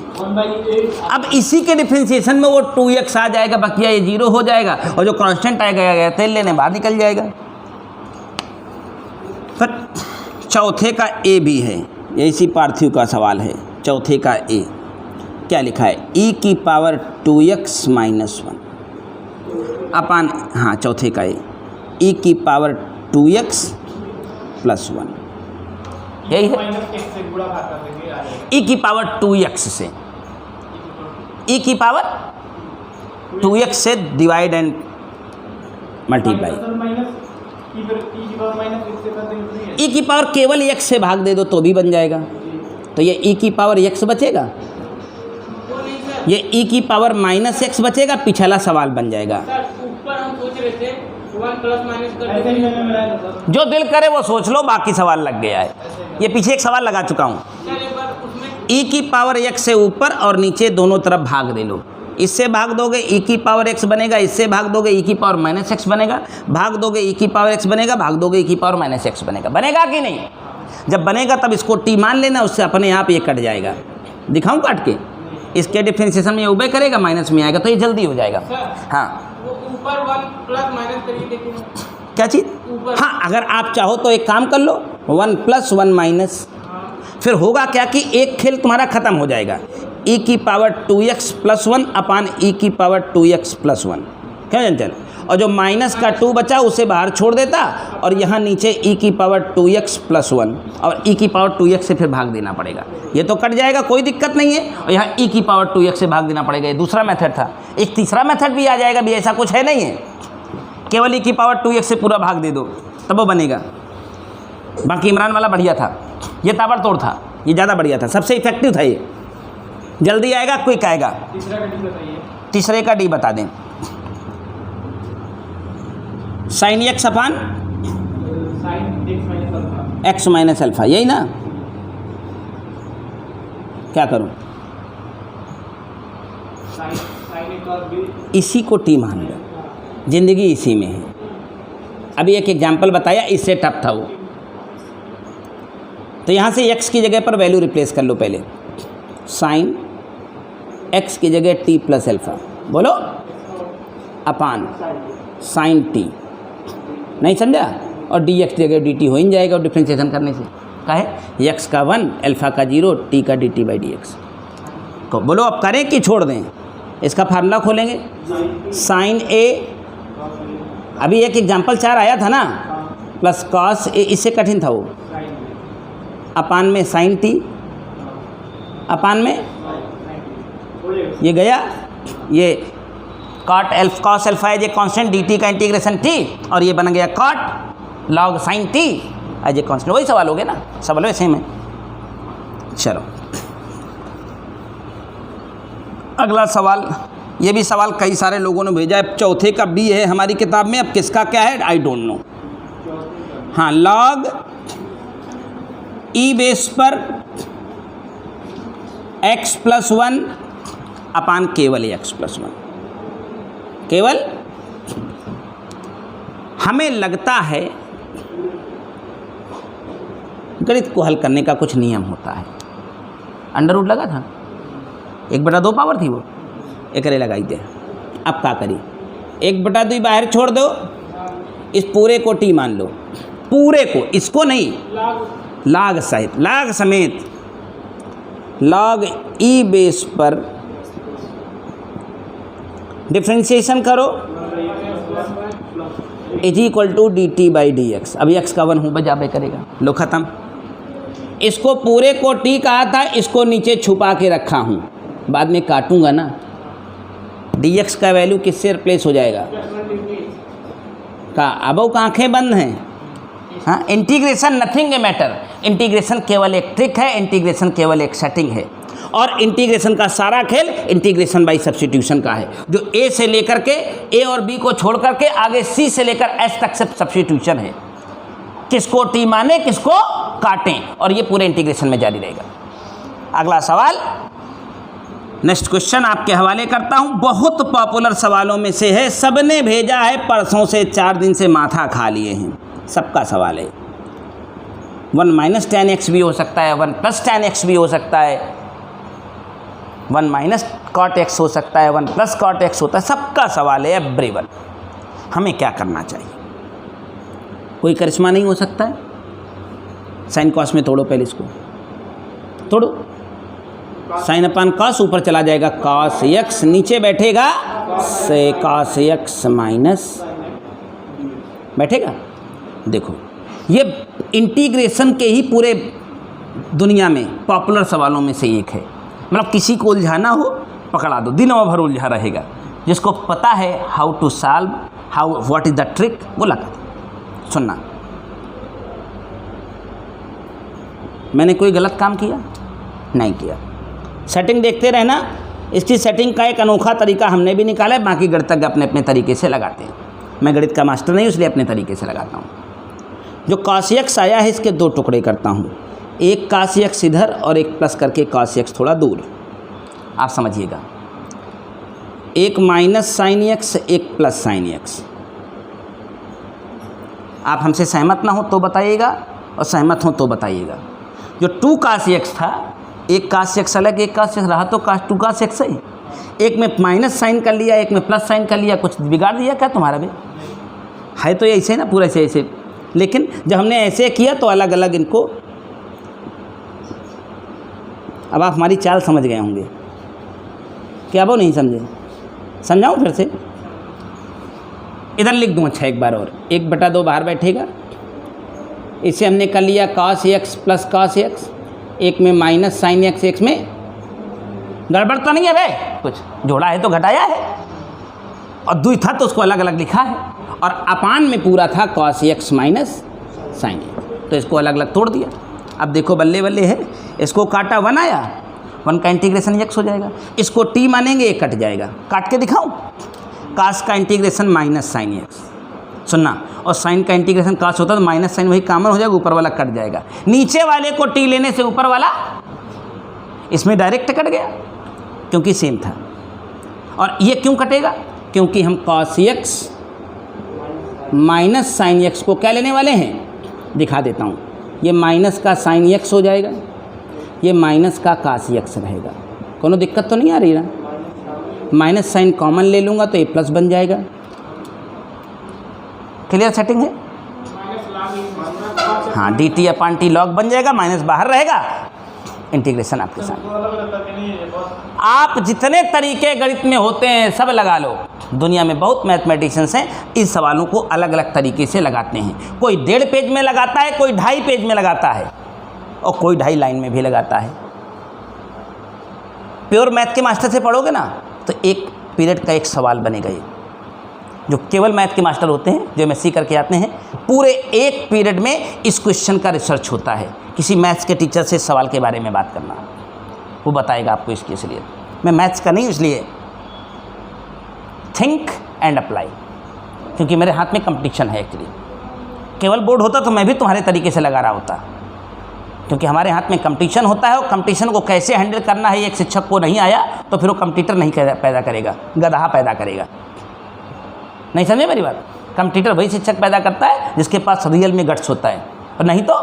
अब इसी के डिफरेंशिएशन में वो 2x आ जाएगा, बकिया ये 0 हो जाएगा, और जो कांस्टेंट आएगा तेल लेने बाहर निकल जाएगा। फिर चौथे का a भी है, ये इसी पार्थिव का सवाल है। चौथे का a क्या लिखा है, e की पावर 2x - 1 अपान, हाँ चौथे का a, e की पावर 2x + 1, यही है। e की पावर 2x से, e की पावर 2x से डिवाइड एंड मल्टीप्लाई। e की पावर केवल x से भाग दे दो तो भी बन जाएगा, तो ये e की पावर x बचेगा, ये e की पावर -x बचेगा, पिछला सवाल बन जाएगा। ऊपर हम सोच रहे थे 1 ± कर, जो दिल करे वो सोच लो, बाकी सवाल लग गया है। ये पीछे एक सवाल लगा चुका हूँ। e की पावर x से ऊपर और नीचे दोनों तरफ भाग दे लो, इससे भाग दोगे e की पावर x बनेगा, इससे भाग दोगे e की पावर -x बनेगा, भाग दोगे e की पावर x बनेगा, भाग दोगे e की पावर -x बनेगा। बनेगा कि नहीं, जब बनेगा तब इसको t मान लेना, उससे अपने आप ये कट जाएगा। दिखाऊं काट के, इसके डिफरेंशिएशन में उबे करेगा, माइनस में आएगा, तो ये जल्दी हो जाएगा। हाँ, ऊपर 1 ± करिए, देखिए क्या चीज़। हाँ, अगर आप चाहो तो एक काम कर लो, 1 + 1 - फिर होगा क्या कि एक खेल तुम्हारा ख़त्म हो जाएगा, e की पावर 2x + 1 अपान e की पावर 2x + 1, क्या जानते, और जो माइनस का 2 बचा उसे बाहर छोड़ देता, और यहाँ नीचे e की पावर 2x + 1, और e की पावर 2x से फिर भाग देना पड़ेगा, ये तो कट जाएगा, कोई दिक्कत नहीं है, और यहाँ e की पावर 2x से भाग देना पड़ेगा। ये दूसरा मेथड था। एक तीसरा मेथड भी आ जाएगा, भी ऐसा कुछ है नहीं है, केवल e की पावर 2x से पूरा भाग दे दो तब वो बनेगा। बाकी इमरान वाला बढ़िया था, ये ताबड़तोड़ था, ये ज़्यादा बढ़िया था, सबसे इफेक्टिव था ये। जल्दी आएगा, क्विक आएगा। तीसरा का डी बताइए। तीसरे का डी बता दें। साइन एक्स अपान sine x minus alpha. X minus alpha, यही ना? क्या करूं? साइन ए कॉस बी। इसी को टी मान लो, जिंदगी इसी में है। अभी एक एग्जाम्पल बताया, इससे टफ था वो। तो यहाँ से x की जगह पर वैल्यू रिप्लेस कर लो पहले। साइन x की जगह t प्लस अल्फा, बोलो, अपान साइन t, नहीं समझा? और dx की जगह dt हो ही जाएगा और डिफ्रेंशिएशन करने से। क्या है? x का 1, अल्फा का 0, t का dt बाई dx। तो बोलो अब करें कि छोड़ दें? इसका फार्मूला खोलेंगे। साइन a, अभी एक एग्जाम्पल 4 आया था ना, प्लस कॉस ए, इससे कठिन था वो, अपान में साइन टी, अपान में ये गया, ये cot alpha cos alpha as a constant d t का इंटीग्रेशन टी, और ये बन गया cot log sine t as a constant. वही सवाल हो गया ना, सवाल वैसे में। चलो अगला सवाल, ये भी सवाल कई सारे लोगों ने भेजा है। चौथे का बी है हमारी किताब में, अब किसका क्या है आई डोंट नो। हाँ, लॉग ई बेस पर x प्लस 1 अपान केवल x प्लस 1। केवल हमें लगता है गणित को हल करने का कुछ नियम होता है। अंडर रूट लगा था, 1/2 पावर थी वो, एक अरे लगाई दे। अब क्या करिए, 1/2 बाहर छोड़ दो, इस पूरे को टी मान लो, पूरे को, इसको नहीं, लाग सहित, लाग समेत लॉग ई बेस पर डिफ्रेंशिएशन करो, is equal to d t by d x. अभी एक्स का 1 हूँ बजाबे करेगा, लो ख़त्म। इसको पूरे को टी कहा था, इसको नीचे छुपा के रखा हूँ, बाद में काटूंगा ना। डी एक्स का वैल्यू किससे रिप्लेस हो जाएगा? का अब का आँखें बंद हैं। हाँ, integration nothing a matter, integration केवल एक ट्रिक है, इंटीग्रेशन केवल एक सेटिंग है, और इंटीग्रेशन का सारा खेल इंटीग्रेशन बाई सब्स्टिट्यूशन का है, जो ए से लेकर के, ए और बी को छोड़ करके आगे सी से लेकर एस तक से सब्स्टिट्यूशन है। किसको टी माने, किसको काटें, और ये पूरे इंटीग्रेशन में जारी रहेगा। अगला सवाल, नेक्स्ट क्वेश्चन आपके हवाले करता हूँ, बहुत पॉपुलर सवालों में से है, सबने भेजा है, परसों से 4 दिन से माथा खा लिए हैं, सबका सवाल है। 1 माइनस tan x भी हो सकता है, 1 प्लस tan x भी हो सकता है, 1 माइनस कॉट x हो सकता है, 1 प्लस कॉट x होता है, सबका सवाल है एवरीवन। हमें क्या करना चाहिए? कोई करिश्मा नहीं हो सकता है? साइन कॉस में तोड़ो, पहले इसको तोड़ो, साइन अपान कॉस ऊपर चला जाएगा, कॉस x नीचे बैठेगा, से कॉस x माइनस बैठेगा। देखो, ये इंटीग्रेशन के ही पूरे दुनिया में पॉपुलर सवालों में से एक है। मतलब किसी को उलझाना हो, पकड़ा दो, दिनों भर उलझा रहेगा। जिसको पता है how to solve, how what is the trick, वो लगा दो। सुनना, मैंने कोई गलत काम किया? नहीं किया। सेटिंग देखते रहना, इसकी सेटिंग का एक अनोखा तरीका हमने भी निकाला है, बाकी गणितज्ञ अपने अपने तरीके से लगाते हैं। मैं गणित का मास्टर नहीं, इसलिए अपने तरीके से लगाता हूँ। जो cos x आया है, इसके 2 टुकड़े करता हूँ, एक cos x इधर और एक प्लस करके cos x थोड़ा दूर। आप समझिएगा, एक माइनस साइन x, एक प्लस साइन x। आप हमसे सहमत ना हो तो बताइएगा, और सहमत हो तो बताइएगा। जो 2 cos x था, एक cos x अलग, एक cos x रहा तो 2 cos x है। एक में माइनस साइन कर लिया, एक में प्लस साइन कर लिया, कुछ बिगाड़ दिया क्या तुम्हारा भी? है तो ये ऐसे ना, पूरा ऐसे ऐसे। लेकिन जब हमने ऐसे किया तो अलग अलग इनको, अब आप हमारी चाल समझ गए होंगे। क्या वो नहीं समझे? समझाऊँ फिर से? इधर लिख दूँ, अच्छा एक बार और, 1/2 बाहर बैठेगा, इसे हमने कर लिया cos x plus cos x, एक में माइनस साइन x, एक में गड़बड़ तो नहीं है भाई, कुछ जोड़ा है तो घटाया है, और 2 था तो उसको अलग अलग लिखा है, और अपान में पूरा था cos x minus sine x। तो इसको अलग अलग तोड़ दिया। अब देखो बल्ले बल्ले है, इसको काटा 1 आया, 1 का इंटीग्रेशन x हो जाएगा। इसको t मानेंगे, ये कट जाएगा। काट के दिखाऊं? कास का इंटीग्रेशन माइनस साइन x, सुनना, और साइन का इंटीग्रेशन कास होता है तो माइनस साइन वही कॉमन हो जाएगा, ऊपर वाला कट जाएगा। नीचे वाले को t लेने से ऊपर वाला इसमें डायरेक्ट कट गया क्योंकि सेम था। और ये क्यों कटेगा? क्योंकि हम cos x minus sine x को क्या लेने वाले हैं, दिखा देता हूँ। ये माइनस का साइन x हो जाएगा, ये माइनस का cos x रहेगा। कोनो दिक्कत तो नहीं आ रही ना? माइनस साइन कॉमन ले लूँगा तो ये प्लस बन जाएगा। क्लियर सेटिंग है? हाँ, dt अपॉन t लॉग बन जाएगा, माइनस बाहर रहेगा, इंटीग्रेशन आपके साथ। आप जितने तरीके गणित में होते हैं सब लगा लो। दुनिया में बहुत मैथमेटिशियंस हैं, इस सवालों को अलग अलग तरीके से लगाते हैं। कोई 1.5 पेज में लगाता है, कोई 2.5 पेज में लगाता है, और कोई 2.5 लाइन में भी लगाता है। प्योर मैथ के मास्टर से पढ़ोगे ना तो एक पीरियड का एक सवाल बनेगा। ये जो केवल मैथ के मास्टर होते हैं, जो MSc करके आते हैं, पूरे एक पीरियड में इस क्वेश्चन का रिसर्च होता है। किसी मैथ्स के टीचर से सवाल के बारे में बात करना, वो बताएगा आपको इसके। इसलिए मैं मैथ्स का नहीं, इसलिए थिंक एंड अप्लाई, क्योंकि मेरे हाथ में कंपटीशन है। एक्चुअली केवल बोर्ड होता तो मैं भी तुम्हारे तरीके से लगा रहा होता, क्योंकि हमारे हाथ में कंपटीशन होता है, और कंपटीशन को कैसे हैंडल करना है एक शिक्षक को नहीं आया तो फिर वो कंपटीटर नहीं पैदा करेगा, गधा पैदा करेगा। नहीं समझे मेरी बात? कंपटीटर वही शिक्षक पैदा करता है जिसके पास रियल में गट्स होता है, और नहीं तो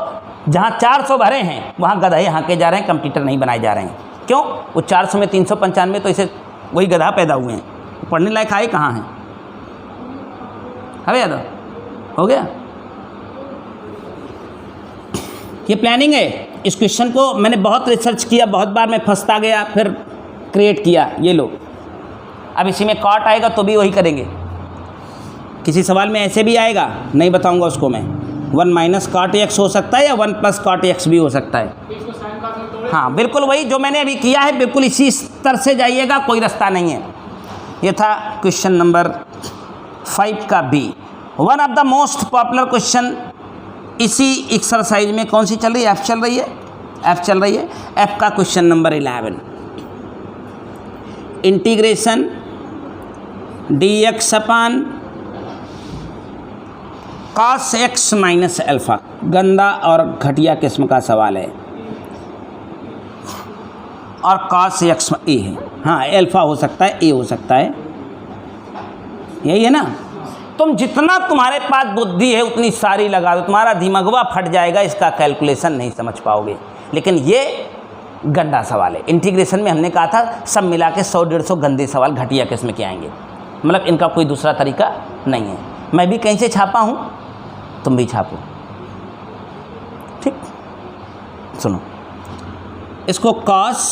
जहाँ 400 भरे हैं वहाँ गधे हाँके जा रहे हैं, कंपटीटर नहीं बनाए जा रहे हैं। क्यों? वो 400 में 395 तो इसे वही गधा पैदा हुए हैं, पढ़ने लायक आए कहाँ हैं? अबे यादव हो गया। ये प्लानिंग है। इस क्वेश्चन को मैंने बहुत रिसर्च किया, बहुत बार मैं फंसता गया, फिर क्रिएट किया। ये लो, अब इसी में कॉट आएगा तो भी वही करेंगे। किसी सवाल में ऐसे भी आएगा, नहीं बताऊंगा उसको मैं। 1 माइनस कॉट x हो सकता है या 1 प्लस कॉट x भी हो सकता है। हाँ, बिल्कुल वही जो मैंने अभी किया है, बिल्कुल इसी स्तर से जाइएगा, कोई रास्ता नहीं है। ये था क्वेश्चन नंबर 5 का B। One of the most popular question इसी एक्सरसाइज में कौन सी चल रही है? F चल रही है, F चल रही है। F का क्वेश्चन नंबर 11, इंटीग्रेशन dx अपान cos x माइनस अल्फ़ा। गंदा और घटिया किस्म का सवाल है, और cos x a है। हाँ, अल्फ़ा हो सकता है, a हो सकता है, यही है ना। तुम जितना तुम्हारे पास बुद्धि है उतनी सारी लगा दो, तुम्हारा दिमागवा फट जाएगा, इसका कैलकुलेशन नहीं समझ पाओगे। लेकिन ये गंदा सवाल है। इंटीग्रेशन में हमने कहा था सब मिला के 100-150 गंदे सवाल घटिया किस्म के आएंगे, मतलब इनका कोई दूसरा तरीका नहीं है। मैं भी कहीं से छापा हूँ, तुम भी छापो, ठीक। सुनो, इसको cos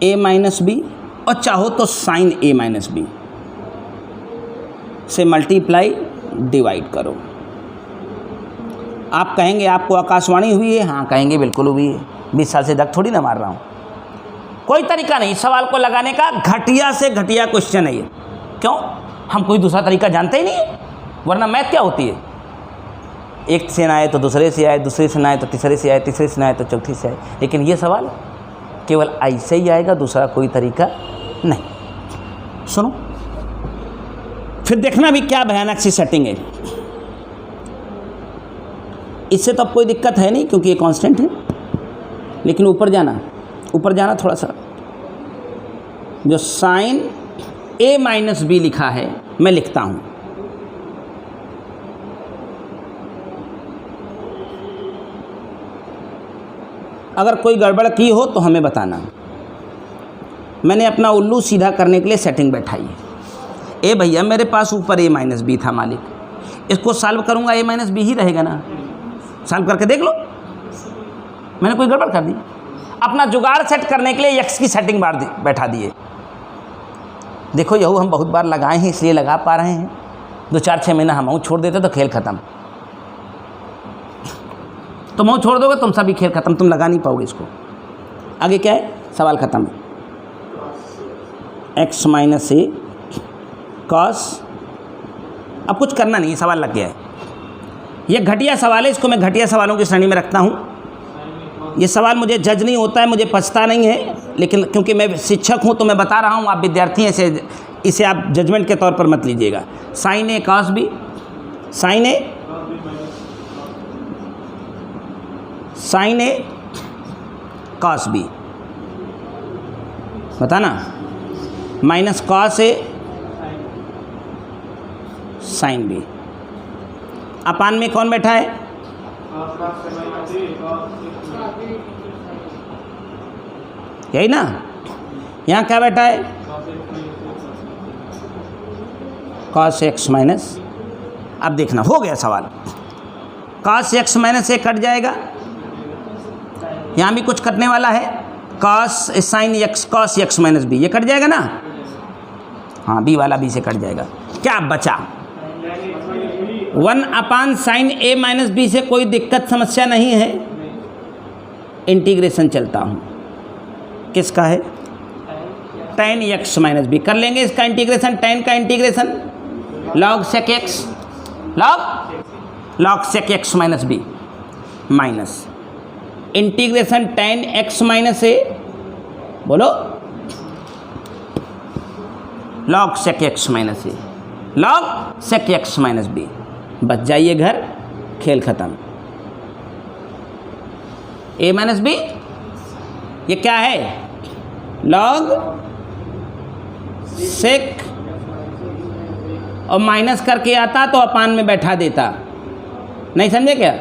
a माइनस बी, और चाहो तो sin a माइनस बी से मल्टीप्लाई डिवाइड करो। आप कहेंगे आपको आकाशवाणी हुई है? हाँ कहेंगे, बिल्कुल हुई है। 20 साल से दक थोड़ी ना मार रहा हूँ। कोई तरीका नहीं सवाल को लगाने का, घटिया से घटिया क्वेश्चन है ये। क्यों? हम कोई दूसरा तरीका जानते ही नहीं है, वरना मैथ क्या होती है? एक से ना आए तो दूसरे से आए, दूसरे से ना आए तो तीसरे से आए, तीसरे से ना आए तो चौथे से आए। लेकिन ये सवाल केवल ऐसे ही आएगा, दूसरा कोई तरीका नहीं। सुनो, फिर देखना भी क्या भयानक सी सेटिंग है। इससे तो अब कोई दिक्कत है नहीं क्योंकि ये कांस्टेंट है, लेकिन ऊपर जाना थोड़ा सा। जो साइन a माइनस बी लिखा है मैं लिखता हूँ। अगर कोई गड़बड़ की हो तो हमें बताना। मैंने अपना उल्लू सीधा करने के लिए सेटिंग बैठाई है। ए भैया मेरे पास ऊपर a माइनस बी था मालिक, इसको सॉल्व करूँगा a माइनस बी ही रहेगा ना। सॉल्व करके देख लो, मैंने कोई गड़बड़ कर दी। अपना जुगाड़ सेट करने के लिए x की सेटिंग बैठा दिए। देखो यहू हम बहुत बार लगाए हैं, इसलिए लगा पा रहे हैं। 2-4-6 महीना हम छोड़ देते तो खेल ख़त्म। तुम छोड़ दोगे तुम सभी खेल ख़त्म, तुम लगा नहीं पाओगे इसको। आगे क्या है? सवाल ख़त्म है। x माइनस ए कॉस, अब कुछ करना नहीं, सवाल लग गया है। ये घटिया सवाल है, इसको मैं घटिया सवालों की श्रेणी में रखता हूँ। ये सवाल मुझे जज नहीं होता है, मुझे पछता नहीं है, लेकिन क्योंकि मैं शिक्षक हूँ तो मैं बता रहा हूँ, आप विद्यार्थी हैं, इसे आप जजमेंट के तौर पर मत लीजिएगा। साइन ए कॉस बी, साइन ए कॉस बी, बताना, minus cos A sine B. अपान में कौन बैठा है? यही ना, यहाँ क्या बैठा है? cos x minus. अब देखना, हो गया सवाल, cos x माइनस ए कट जाएगा, यहाँ भी कुछ कटने वाला है, cos sin x cos x minus b, ये कट जाएगा ना, हाँ बी वाला बी से कट जाएगा। क्या बचा? 1 अपान साइन ए माइनस बी से कोई दिक्कत समस्या नहीं है। इंटीग्रेशन चलता हूँ, किसका है? tan x माइनस बी, कर लेंगे इसका इंटीग्रेशन, tan का integration log sec x, log sec x minus b minus integration tan x minus a, बोलो log sec x minus a, log sec x minus b. बच जाइए घर, खेल खत्म। a माइनस बी ये क्या है? log sec, और माइनस करके आता तो अपान में बैठा देता, नहीं समझे क्या?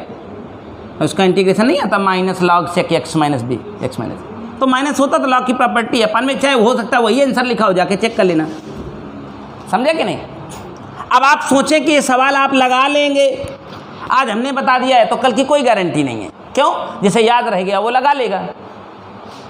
उसका इंटीग्रेशन नहीं आता, minus log sec x minus b, x minus, तो माइनस होता तो log की प्रॉपर्टी अपान में, चाहे हो सकता है वही आंसर लिखा हो, जाके चेक कर लेना, समझे कि नहीं? अब आप सोचें कि ये सवाल आप लगा लेंगे, आज हमने बता दिया है तो कल की कोई गारंटी नहीं है। क्यों? जिसे याद रह गया वो लगा लेगा,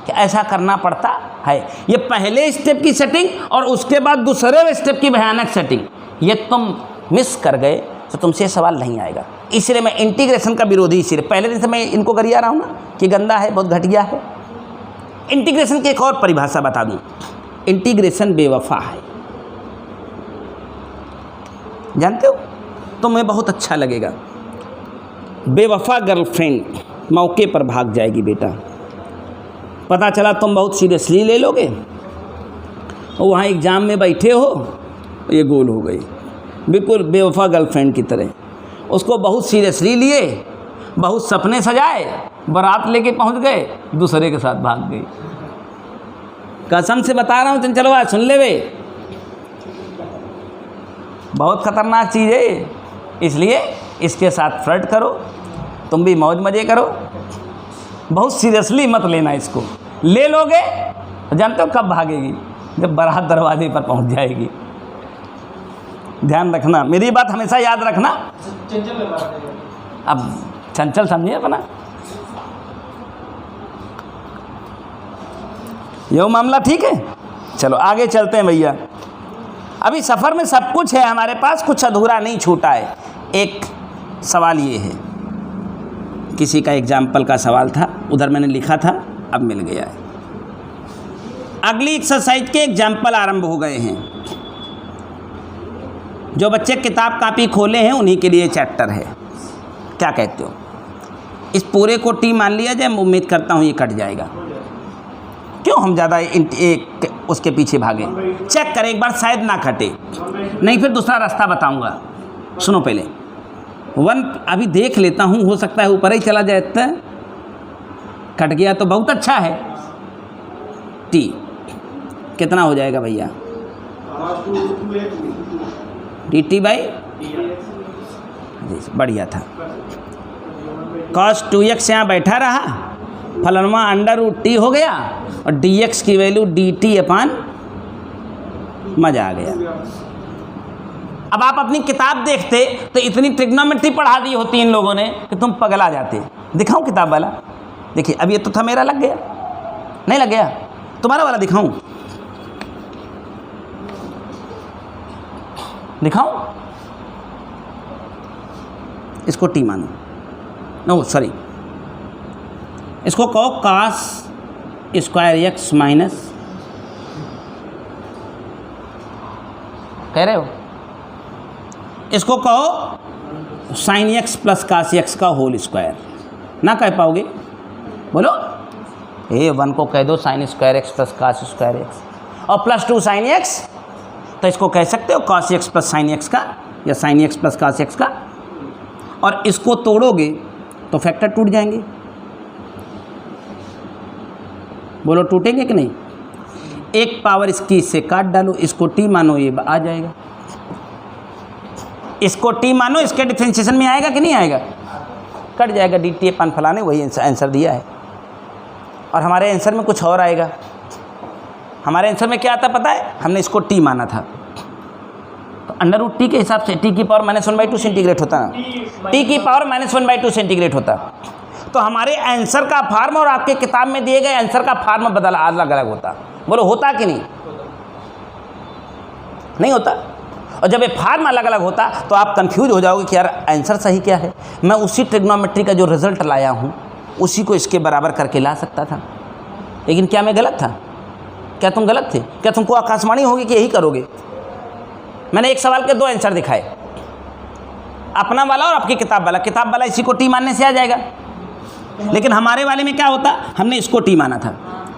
कि ऐसा करना पड़ता है। ये पहले स्टेप की सेटिंग और उसके बाद दूसरे स्टेप की भयानक सेटिंग, ये तुम मिस कर गए तो तुमसे सवाल नहीं आएगा। इसलिए मैं इंटीग्रेशन का विरोधी, इसलिए पहले दिन से मैं इनको गरिया रहा हूँ ना कि गंदा है, बहुत घटिया है। इंटीग्रेशन की एक और परिभाषा बता दूँ, इंटीग्रेशन बेवफा है, जानते हो? तुम्हें बहुत अच्छा लगेगा। बेवफा गर्लफ्रेंड मौके पर भाग जाएगी बेटा, पता चला तुम बहुत सीरियसली ले लोगे, और वहाँ एग्ज़ाम में बैठे हो, ये गोल हो गई, बिल्कुल बेवफा गर्लफ्रेंड की तरह। उसको बहुत सीरियसली लिए, बहुत सपने सजाए, बारात लेके पहुँच गए, दूसरे के साथ भाग गई। कसम से बता रहा हूँ चंचलवा, सुन ले वे, बहुत ख़तरनाक चीज़ है। इसलिए इसके साथ फ्लर्ट करो, तुम भी मौज मज़े करो, बहुत सीरियसली मत लेना। इसको ले लोगे तो जानते हो कब भागेगी? जब बारात दरवाजे पर पहुंच जाएगी। ध्यान रखना, मेरी बात हमेशा याद रखना। अब चंचल समझिए अपना, यो मामला ठीक है। चलो आगे चलते हैं भैया, अभी सफ़र में सब कुछ है हमारे पास, कुछ अधूरा नहीं छूटा है। एक सवाल ये है, किसी का एग्जाम्पल का सवाल था, उधर मैंने लिखा था, अब मिल गया है। अगली एक्सरसाइज के एग्जाम्पल आरंभ हो गए हैं। जो बच्चे किताब कापी खोले हैं उन्हीं के लिए चैप्टर है। क्या कहते हो? इस पूरे को टी मान लिया जाए, मैं उम्मीद करता हूँ ये कट जाएगा। क्यों हम ज़्यादा उसके पीछे भागे? चेक करें एक बार, शायद ना कटे, नहीं फिर दूसरा रास्ता बताऊंगा। सुनो पहले, 1 अभी देख लेता हूँ, हो सकता है ऊपर ही चला जाए, कट गया तो बहुत अच्छा है। टी कितना हो जाएगा भैया? dt बाई, बढ़िया था। cos 2x यहाँ बैठा रहा, फलनवा √t हो गया, और dx की वैल्यू dt अपान, मज़ा आ गया। अब आप अपनी किताब देखते तो इतनी ट्रिग्नोमेट्री पढ़ा दी होती इन लोगों ने कि तुम पगला जाते। दिखाऊं किताब वाला? देखिए अब ये तो था, मेरा लग गया, नहीं लग गया? तुम्हारा वाला दिखाऊं? दिखाऊं? इसको टी मानो, नो सॉरी, इसको कहो cos स्क्वायर x माइनस, कह रहे हो? इसको कहो sine x plus cos x का होल स्क्वायर ना कह पाओगे? बोलो। ए 1 को कह दो sine square x plus cos square x, और +2 साइन एक्स, तो इसको कह सकते हो cos x plus sine x का, या sine x plus cos x का। और इसको तोड़ोगे तो फैक्टर टूट जाएंगे। बोलो टूटेंगे कि नहीं? एक पावर इसकी इससे काट डालो, इसको टी मानो, ये आ जाएगा। इसको टी मानो, इसके डिफरेंशिएशन में आएगा कि नहीं आएगा? कट जाएगा, डी टी अपन फलाने, वही आंसर दिया है। और हमारे आंसर में कुछ और आएगा। हमारे आंसर में क्या आता पता है? हमने इसको टी माना था, तो √t के हिसाब से t की पावर -1/2 से इंटीग्रेट होता ना, t की पावर -1/2 से इंटीग्रेट होता। तो हमारे आंसर का फार्म और आपके किताब में दिए गए आंसर का फार्म बदला, अलग अलग होता। बोलो होता कि नहीं? नहीं होता। और जब ये फार्म अलग अलग होता तो आप कंफ्यूज हो जाओगे कि यार आंसर सही क्या है। मैं उसी ट्रिग्नोमेट्री का जो रिजल्ट लाया हूँ उसी को इसके बराबर करके ला सकता था, लेकिन क्या मैं गलत था? क्या तुम गलत थे? क्या तुमको आकाशवाणी होगी कि यही करोगे? मैंने एक सवाल के 2 आंसर दिखाए, अपना वाला और आपकी किताब वाला। किताब वाला इसी को टी मानने से आ जाएगा, लेकिन हमारे वाले में क्या होता? हमने इसको टी माना था,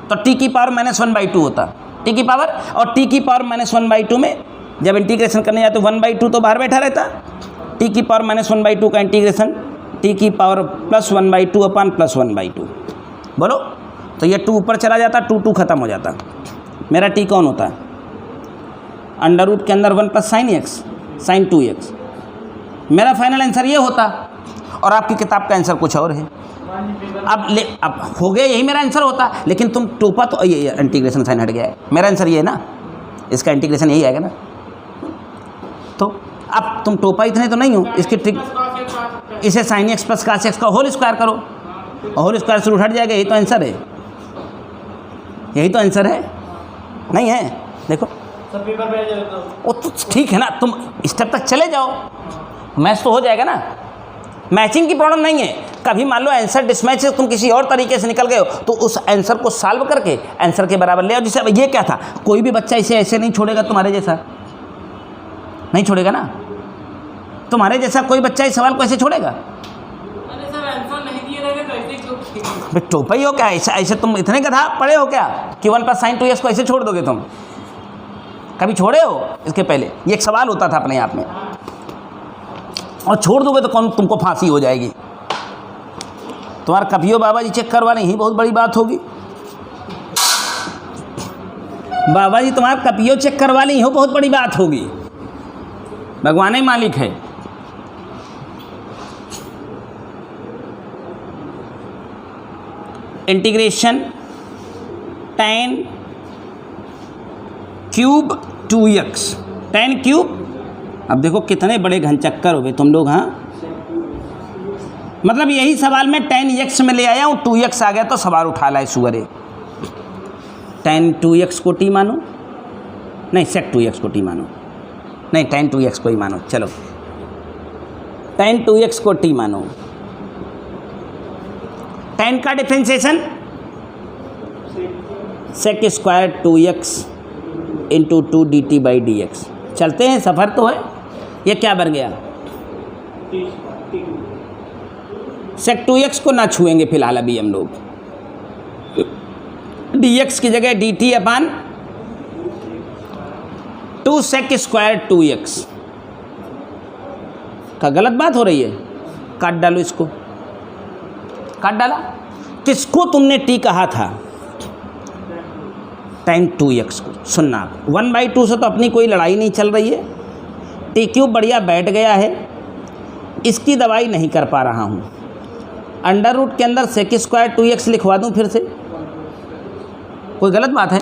तो t की पावर -1/2 होता। t की पावर, और t की पावर -1/2 में जब इंटीग्रेशन करने जाते तो 1/2 तो बाहर बैठा रहता। t की पावर -1/2 का इंटीग्रेशन t की पावर +1/2 अपन +1/2। बोलो, तो ये 2 ऊपर चला जाता, 2 खत्म हो जाता। मेरा t कौन होता है? √ के अंदर 1 + sin x sin 2x। मेरा फाइनल आंसर ये होता, और आपकी किताब का आंसर कुछ और है। अब हो गया, यही मेरा आंसर होता, लेकिन तुम टोपा तो ये इंटीग्रेशन साइन हट गया है। मेरा आंसर ये है ना, इसका इंटीग्रेशन यही आएगा ना। तो अब तुम टोपा इतने तो नहीं हो, इसकी ट्रिक, इसे sin x plus cos x का होल स्क्वायर करो, और होल स्क्वायर से हट जाएगा। यही तो आंसर है, यही तो आंसर है। नहीं है? देखो सब पेपर पे वो तो ठीक है ना, तुम स्टेप तक चले जाओ, मैच तो हो जाएगा ना। मैचिंग की प्रॉब्लम नहीं है। कभी मान लो आंसर डिसमैच से तुम किसी और तरीके से निकल गए हो, तो उस आंसर को सॉल्व करके आंसर के बराबर ले आओ। जैसे ये क्या था, कोई भी बच्चा इसे ऐसे नहीं छोड़ेगा, तुम्हारे जैसा नहीं छोड़ेगा ना। तुम्हारे जैसा कोई बच्चा इस सवाल को ऐसे छोड़ेगा? अरे सर आंसर नहीं दिए रहेंगे तो ऐसे क्यों? भाई टोपा ही हो क्या? ऐसे तुम इतने गधा पढ़े हो क्या कि 1 + sin 2x को ऐसे छोड़ दोगे? तुम कभी छोड़े हो? इसके पहले ये एक सवाल होता था अपने आप में, और छोड़ दोगे तो कौन तुमको फांसी हो जाएगी। तुम्हारा कपियो बाबा जी चेक करवाने ही बहुत बड़ी बात होगी। बाबा जी तुम्हारा कपियो चेक करवा ली हो, बहुत बड़ी बात होगी। भगवान ही मालिक है। Integration tan cube 2x, tan cube. अब देखो कितने बड़े घनचक्कर हो गए तुम लोग। हाँ, मतलब यही सवाल में tan x में ले आया हूँ, 2x आ गया तो सवाल उठा लाए सुअरे। tan 2x को t मानो, नहीं sec 2x को t मानो, नहीं tan 2x को ही मानो। चलो tan 2x को t मानो। tan का differentiation sec square 2x into 2 dt/dx। चलते हैं, सफ़र तो है। ये क्या बन गया? sec 2x को ना छुएंगे फिलहाल अभी हम लोग। dx की जगह dt/2 sec स्क्वायर 2x का गलत बात हो रही है। काट डालो इसको, काट डाला। किसको तुमने t कहा था? tan 2x को। सुनना, 1/2 से तो अपनी कोई लड़ाई नहीं चल रही है। t क्यूब बढ़िया बैठ गया है, इसकी दवाई नहीं कर पा रहा हूँ। √ के अंदर sec स्क्वायर 2x लिखवा दूँ फिर से? कोई गलत बात है?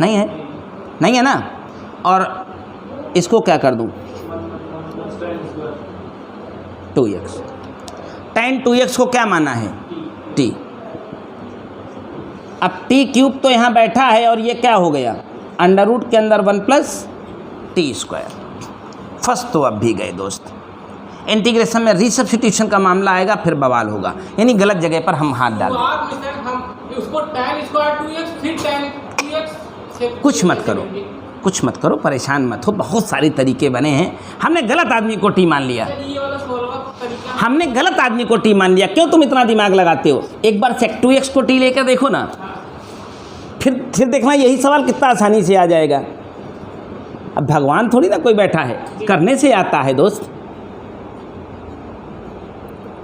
नहीं है, नहीं है ना। और इसको क्या कर दूँ? 2x। tan 2x को क्या माना है? t। अब t क्यूब तो यहाँ बैठा है, और ये क्या हो गया? √ के अंदर 1 + t²। फंस तो अब भी गए दोस्त। इंटीग्रेशन में रीसब्स्टिट्यूशन का मामला आएगा, फिर बवाल होगा। यानी गलत जगह पर हम हाथ डाल आप मिस्टर हम उसको tan स्क्वायर 2x फिर tan 2x से कुछ मत करो, कुछ मत करो, परेशान मत हो, बहुत सारे तरीके बने हैं। हमने गलत आदमी को टी मान लिया, ये वाला सॉल्व का तरीका हमने गलत आदमी को टी मान लिया। क्यों तुम इतना दिमाग लगाते हो? एक बार sec 2x को टी लेकर देखो ना, फिर देखना यही सवाल कितना आसानी से आ जाएगा। अब भगवान थोड़ी ना कोई बैठा है, करने से आता है दोस्त।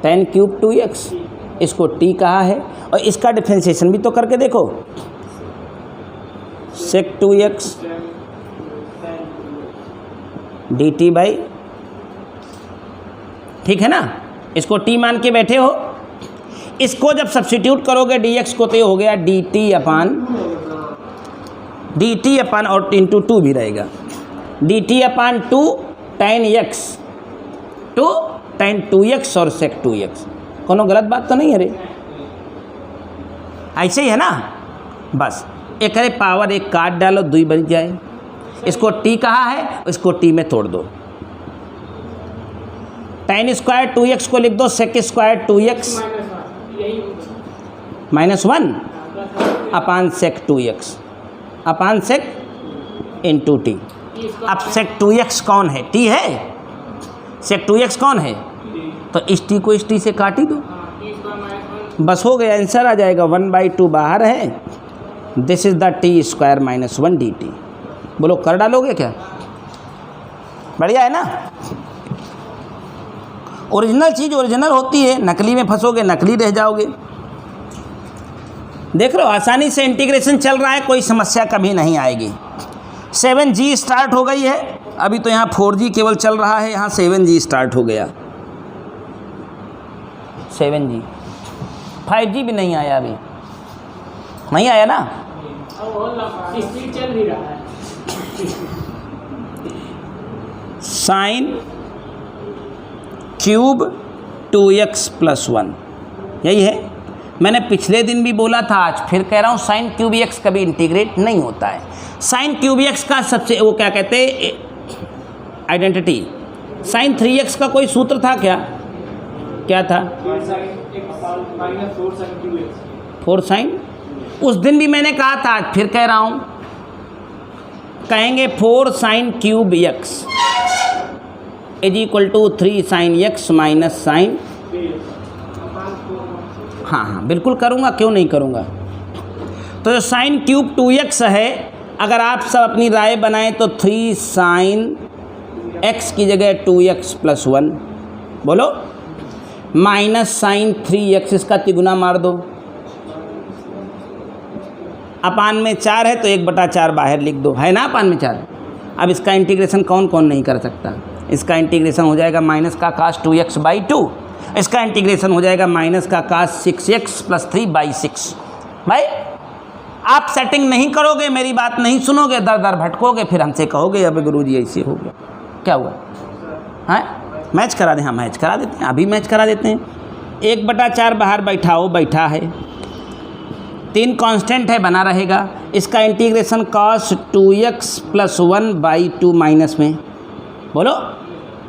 tan क्यूब 2x, इसको t कहा है, और इसका डिफ्रेंशिएशन भी तो करके देखो। sec 2x dt बाई, ठीक है ना, इसको t मान के बैठे हो। इसको जब सब्स्टिट्यूट करोगे dx को तो ये हो गया dt अपान और इंटू 2 भी रहेगा, dt upon 2 tan x to tan 2x और sec 2x। कोनो गलत बात तो नहीं है रे? ऐसे ही है ना। बस एक अरे पावर एक काट डालो, 2 बन जाए। इसको t कहा है, इसको t में तोड़ दो। tan स्क्वायर 2x को लिख दो sec स्क्वायर 2x -1 अपान sec 2x अपान sec इंटू टी। अब sec 2x कौन है? t है। sec 2x कौन है? तो इस t को इस t से काट ही दो, बस हो गया, आंसर आ जाएगा। 1/2 बाहर है, this is the t square -1 dt। बोलो कर डालोगे क्या? बढ़िया है ना। ओरिजिनल चीज़ ओरिजिनल होती है, नकली में फंसोगे नकली रह जाओगे। देख रहे हो आसानी से इंटीग्रेशन चल रहा है, कोई समस्या कभी नहीं आएगी। 7G स्टार्ट हो गई है, अभी तो यहाँ 4G केवल चल रहा है, यहाँ 7G स्टार्ट हो गया। 7G 5G भी नहीं आया, अभी नहीं आया ना। स्पीड चल भी रहा है। साइन क्यूब 2x + 1, यही है। मैंने पिछले दिन भी बोला था, आज फिर कह रहा हूँ, साइन क्यूब x कभी इंटीग्रेट नहीं होता है। साइन क्यूब x का सबसे वो क्या कहते हैं आइडेंटिटी, साइन 3x का कोई सूत्र था क्या? क्या था? 4 साइन। उस दिन भी मैंने कहा था, आज फिर कह रहा हूँ, कहेंगे 4 sine cube x = 3 sine x minus sine. हाँ बिल्कुल करूँगा, क्यों नहीं करूँगा। तो जो साइन क्यूब 2x है, अगर आप सब अपनी राय बनाएं तो 3 साइन x की जगह 2x + 1, बोलो, माइनस साइन 3x, इसका तिगुना मार दो। अपान में 4 है तो 1/4 बाहर लिख दो, है ना अपान में 4। अब इसका इंटीग्रेशन कौन कौन नहीं कर सकता? इसका इंटीग्रेशन हो जाएगा माइनस का cos 2x/2, इसका इंटीग्रेशन हो जाएगा माइनस का cos 6x + 3/6। भाई आप सेटिंग नहीं करोगे, मेरी बात नहीं सुनोगे, दर दर भटकोगे, फिर हमसे कहोगे अब गुरुजी ऐसे हो गया। क्या हुआ? हाँ मैच करा दें? हाँ मैच करा देते हैं, अभी मैच करा देते हैं। 1/4 बाहर बैठाओ, बैठा है। 3 कांस्टेंट है, बना रहेगा। इसका इंटीग्रेशन cos 2x + 1/2 माइनस में, बोलो,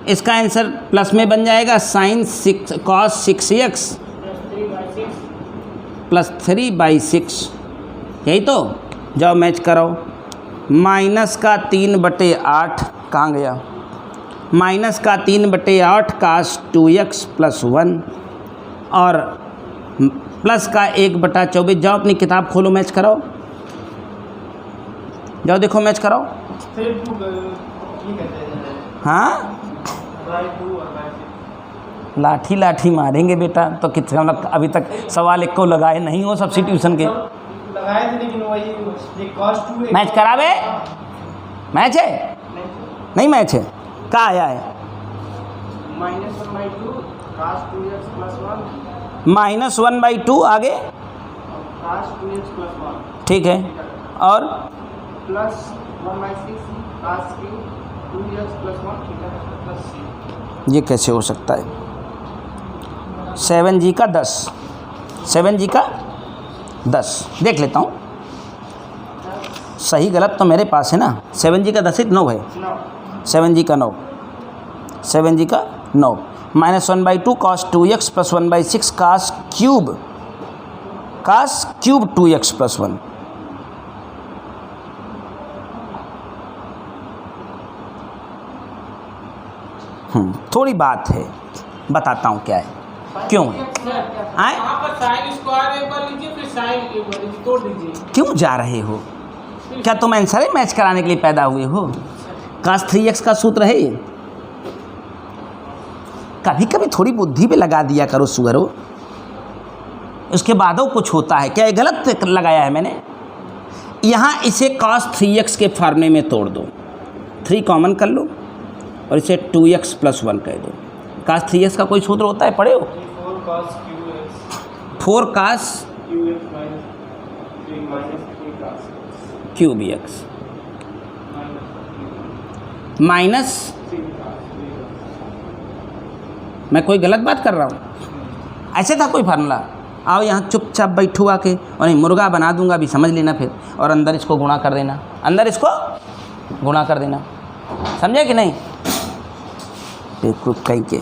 इसका आंसर प्लस में बन जाएगा साइन cos 6x + 3/6, यही तो। जाओ मैच कराओ। माइनस का 3/8 कहाँ गया? माइनस का 3/8 cos 2x + 1 और प्लस का 1/24। जाओ अपनी किताब खोलो, मैच कराओ, जाओ देखो मैच कराओ। हाँ लाठी लाठी मारेंगे बेटा, तो कितने मतलब अभी तक सवाल एक को लगाए नहीं हो सब्स्टिट्यूशन के। लगाए थे लेकिन वही cos 2x मैच करावे? मैच है? नहीं मैच है। क्या आया है? -1/2 cos 2x + 1 -1/2 आगे, cos 2x + 1, ठीक है, और plus 1/6 cos 2x + 1 theta plus c। ये कैसे हो सकता है? 7G का 10, 7G का 10 देख लेता हूँ, सही गलत तो मेरे पास है ना। 7G का 10 9 है, 7G का 9, 7G का 9 -1/2 cos 2x + 1/6 cos cube 2x + 1। थोड़ी बात है, बताता हूँ क्या है, क्यों आए, यहाँ पर साइन स्क्वायर एक बार लीजिए, फिर साइन एक बार लीजिए, तोड़ दीजिए। क्यों जा रहे हो? क्या तुम आंसर ही मैच कराने के लिए पैदा हुए हो? cos 3x का सूत्र है ये। कभी कभी थोड़ी बुद्धि पे लगा दिया करो सुअरो, उसके बाद कुछ होता है क्या? ये गलत लगाया है मैंने। यहाँ इसे cos 3x के फार्मूले में तोड़ दो, 3 कॉमन कर लो और इसे 2x + 1 कह दो। cos 3x का कोई सूत्र होता है, पढ़े हो? 4 cos क्यूब x माइनस, मैं कोई गलत बात कर रहा हूँ? ऐसे था कोई फार्मूला? आओ यहाँ चुपचाप बैठू आके, और नहीं मुर्गा बना दूंगा अभी, समझ लेना फिर, और अंदर इसको गुणा कर देना, अंदर इसको गुणा कर देना, समझे कि नहीं? बेवकूफ कहीं के।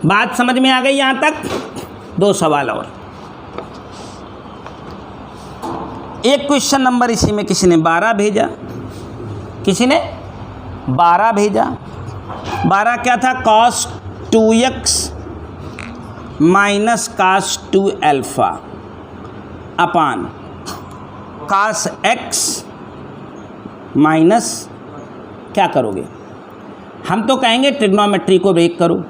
बात समझ में आ गई यहाँ तक? 2 सवाल और। एक क्वेश्चन नंबर इसी में किसी ने 12 भेजा, किसी ने 12 भेजा। 12 क्या था? cos 2x minus cos 2 alpha upon cos x minus, क्या करोगे? हम तो कहेंगे ट्रिग्नोमेट्री को ब्रेक करो।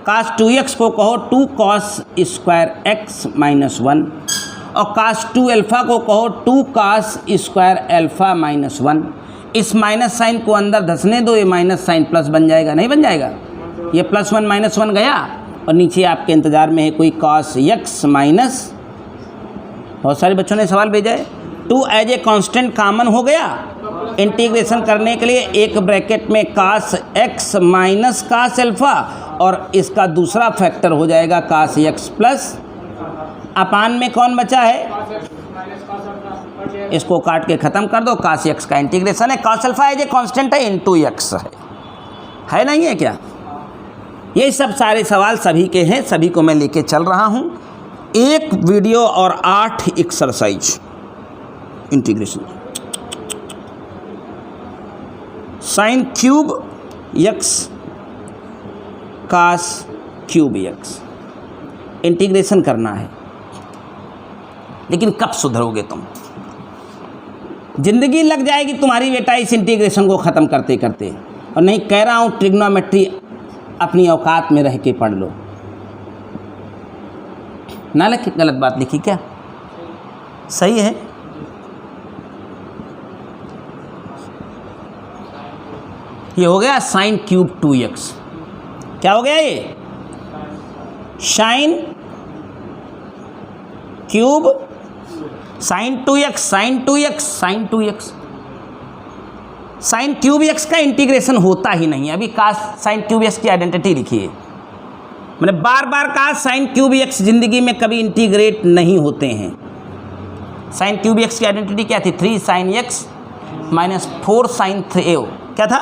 cos 2x को कहो 2 cos स्क्वायर x माइनस 1, और cos 2 अल्फ़ा को कहो 2 cos स्क्वायर अल्फ़ा माइनस 1। इस माइनस साइन को अंदर धसने दो, ये माइनस साइन प्लस बन जाएगा, नहीं बन जाएगा? ये +1 -1 गया, और नीचे आपके इंतज़ार में है कोई cos x माइनस, बहुत सारे बच्चों ने सवाल भेजा है, 2 एज ए कांस्टेंट कॉमन हो गया, इंटीग्रेशन करने के लिए एक ब्रैकेट में cos x minus cos alpha, और इसका दूसरा फैक्टर हो जाएगा cos x प्लस, अपान में कौन बचा है? इसको काट के ख़त्म कर दो, cos x का इंटीग्रेशन है, cos alpha as a constant है, इनटू x है नहीं है क्या? ये सब सारे सवाल सभी के हैं, सभी को मैं लेके चल रहा हूँ। 1 वीडियो और 8 exercise integration. Sign cube x cos cube x integration करना है, लेकिन कब सुधरोगे तुम? ज़िंदगी लग जाएगी तुम्हारी बेटा इस इंटीग्रेशन को ख़त्म करते करते। और नहीं कह रहा हूँ ट्रिग्नोमेट्री अपनी औकात में रह के पढ़ लो, ना लिखी, गलत बात लिखी क्या? सही है। ये हो गया साइन क्यूब 2x। क्या हो गया ये? Sine cube sine 2x, sine 2x, sine 2x। Sine cube x का इंटीग्रेशन होता ही नहीं है। अभी काश साइन क्यूब x की आइडेंटिटी लिखिए। मैंने बार बार कहा साइन क्यूब x ज़िंदगी में कभी इंटीग्रेट नहीं होते हैं। साइन क्यूब x की आइडेंटिटी क्या थी? 3 sin x माइनस 4 sin 3 क्या था?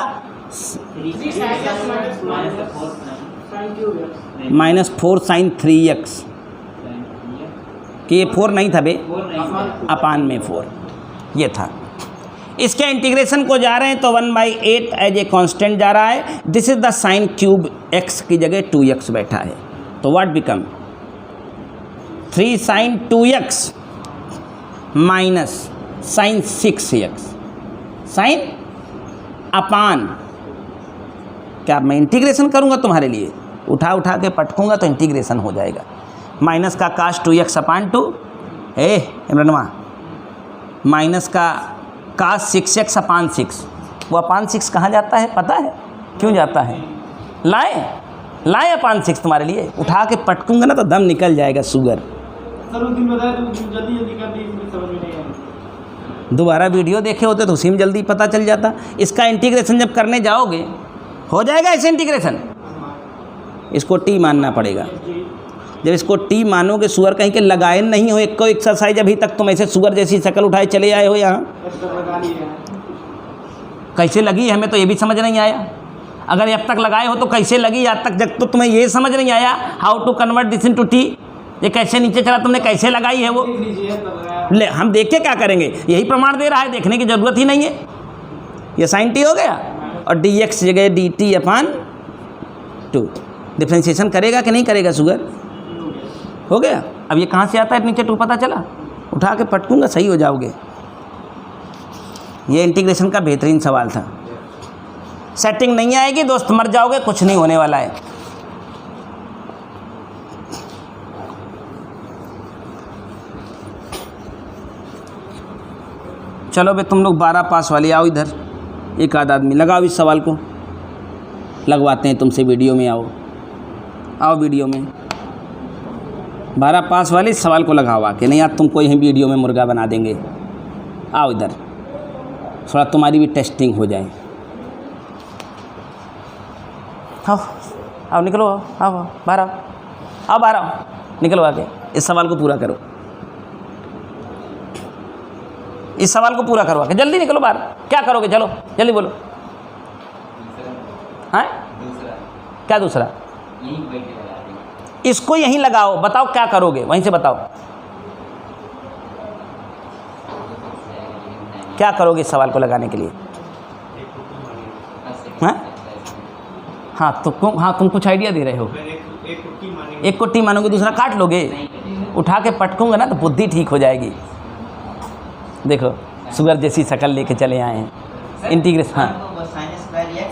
माइनस 4 sin 3x, कि ये 4 नहीं था बे, अपान में 4 ये था। इसके इंटीग्रेशन को जा रहे हैं तो 1/8 एज ए कांस्टेंट जा रहा है। This is the sine cube x की जगह 2x बैठा है, तो what become 3 sin 2x minus sine 6x sine upon, क्या मैं इंटीग्रेशन करूँगा तुम्हारे लिए? उठा उठा के पटकूँगा तो इंटीग्रेशन हो जाएगा। माइनस का cos 2x अपान 2, इमरानवा, माइनस का cos 6x अपान 6। वो अपान 6 कहाँ जाता है पता है? क्यों जाता है? लाए अपान 6 तुम्हारे लिए, उठा के पटकूँगा ना तो दम निकल जाएगा शुगर। दोबारा वीडियो देखे होते तो उसी में जल्दी पता चल जाता। इसका इंटीग्रेशन जब करने जाओगे हो जाएगा ऐसे इंटीग्रेशन। इसको टी मानना पड़ेगा। जब इसको टी मानोगे, सुअर कहीं के लगाए नहीं हो एक को एक्सरसाइज, अभी तक तुम ऐसे सुअर जैसी शक्ल उठाए चले आए हो यहाँ, कैसे लगी हमें तो ये भी समझ नहीं आया। अगर अब तक लगाए हो तो कैसे लगी आज तक, जब तो तुम्हें ये समझ नहीं आया how to convert this into t. ये कैसे नीचे चला, तुमने कैसे लगाई है वो? ले हम देख के क्या करेंगे, यही प्रमाण दे रहा है, देखने की जरूरत ही नहीं है। ये साइन टी हो गया और डी एक्स जगह डी टी अपान 2। डिफ्रेंशिएशन करेगा कि नहीं करेगा शुगर? हो गया। अब ये कहाँ से आता है नीचे 2 पता चला? उठा के पटकूंगा सही हो जाओगे। ये इंटीग्रेशन का बेहतरीन सवाल था। सेटिंग नहीं आएगी दोस्त, मर जाओगे, कुछ नहीं होने वाला है। चलो भाई तुम लोग 12 पास वाले आओ इधर, एक आध आदमी लगाओ इस सवाल को, लगवाते हैं तुमसे वीडियो में। आओ वीडियो में। 12 पास वाले इस सवाल को लगाओ आके, नहीं यार तुमको यहीं वीडियो में मुर्गा बना देंगे। आओ इधर, थोड़ा तुम्हारी भी टेस्टिंग हो जाए। आओ आओ निकलो, आओ बाहर आओ, आओ बाहर आओ, निकलो आके। इस सवाल को पूरा करो, इस सवाल को पूरा करो आके, जल्दी निकलो बाहर। क्या करोगे? चलो जल्दी बोलो। हाँ क्या दूसरा? इसको यहीं लगाओ, बताओ क्या करोगे, वहीं से बताओ क्या करोगे इस सवाल को लगाने के लिए। हाँ हाँ तुम कुछ आइडिया दे रहे हो। एक को टी मानोगे, दूसरा काट लोगे। उठा के पटकूंगा ना तो बुद्धि ठीक हो जाएगी। देखो शुगर जैसी शक्ल लेके चले आए हैं। इंटीग्रेशन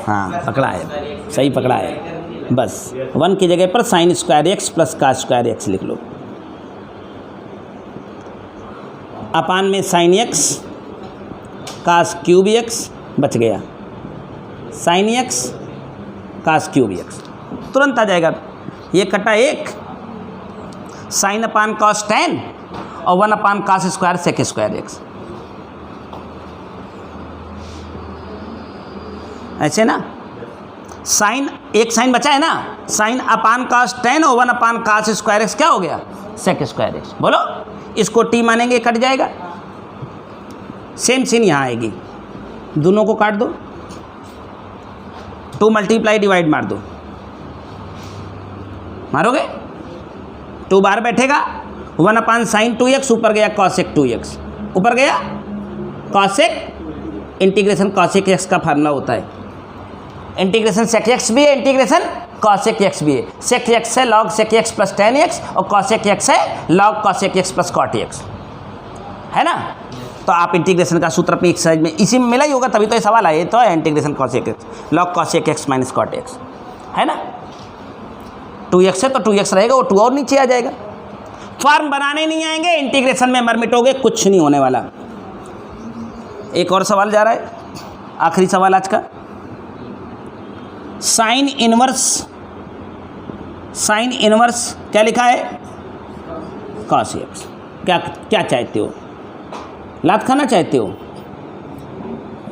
हाँ पकड़ा है, सही पकड़ा है। बस 1 की जगह पर sine square x plus cos square x लिख लो, अपान में sine x cos cube x बच गया, sine x cos cube x तुरंत आ जाएगा। ये कटा 1 साइन अपान कॉस 10 और 1 upon cos square sec square x, ऐसे ना। साइन, एक साइन बचा है ना, साइन अपान कास 10 और 1 अपान कास स्क्वायर एक्स क्या हो गया? Sec square x. बोलो, इसको टी मानेंगे, कट जाएगा। सेम सीन यहाँ आएगी, दोनों को काट दो, 2 मल्टीप्लाई डिवाइड मार दो, मारोगे 2 बार बैठेगा। 1 अपान साइन 2x ऊपर गया कॉसेक 2x, ऊपर गया कॉसेक, इंटीग्रेशन कॉसेक एक्स का फार्मूला होता है। इंटीग्रेशन सेक एक्स भी है, इंटीग्रेशन कॉसेक एक्स भी है। सेक एक्स है log sec x plus 10x और कॉसेक एक्स है log cosec x plus cot x, है ना। तो आप इंटीग्रेशन का सूत्र अपनी एक्सरसाइज में इसी में मिला ही होगा, तभी तो ये सवाल आए तो है integration cosec x log cosec x minus cot x, है ना। 2x है तो 2x रहेगा, वो 2 और नीचे आ जाएगा। फॉर्म बनाने नहीं आएंगे, इंटीग्रेशन में मर मिटोगे, कुछ नहीं होने वाला। एक और सवाल जा रहा है, आखिरी सवाल आज का। साइन इनवर्स क्या लिखा है? Cos x. क्या चाहते हो? लात खाना चाहते हो?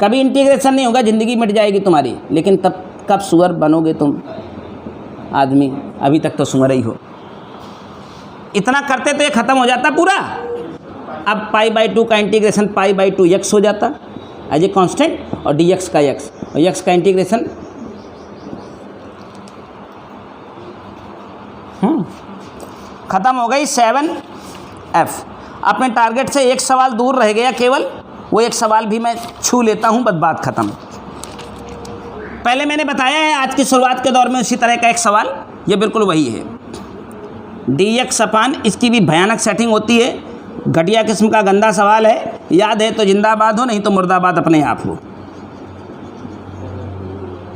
कभी इंटीग्रेशन नहीं होगा, ज़िंदगी मिट जाएगी तुम्हारी, लेकिन तब कब सुअर बनोगे तुम आदमी? अभी तक तो सुअर ही हो। इतना करते तो ये ख़त्म हो जाता पूरा। अब π/2 का इंटीग्रेशन π/2 x हो जाता एज ए कॉन्स्टेंट, और dx का x, और x का इंटीग्रेशन ख़त्म हो गई 7f। अपने टारगेट से एक सवाल दूर रह गया केवल, वो एक सवाल भी मैं छू लेता हूँ, बस बात ख़त्म। पहले मैंने बताया है आज की शुरुआत के दौर में उसी तरह का एक सवाल, ये बिल्कुल वही है। dx अपान, इसकी भी भयानक सेटिंग होती है, घटिया किस्म का गंदा सवाल है। याद है तो जिंदाबाद हो, नहीं तो मुर्दाबाद अपने आप हो।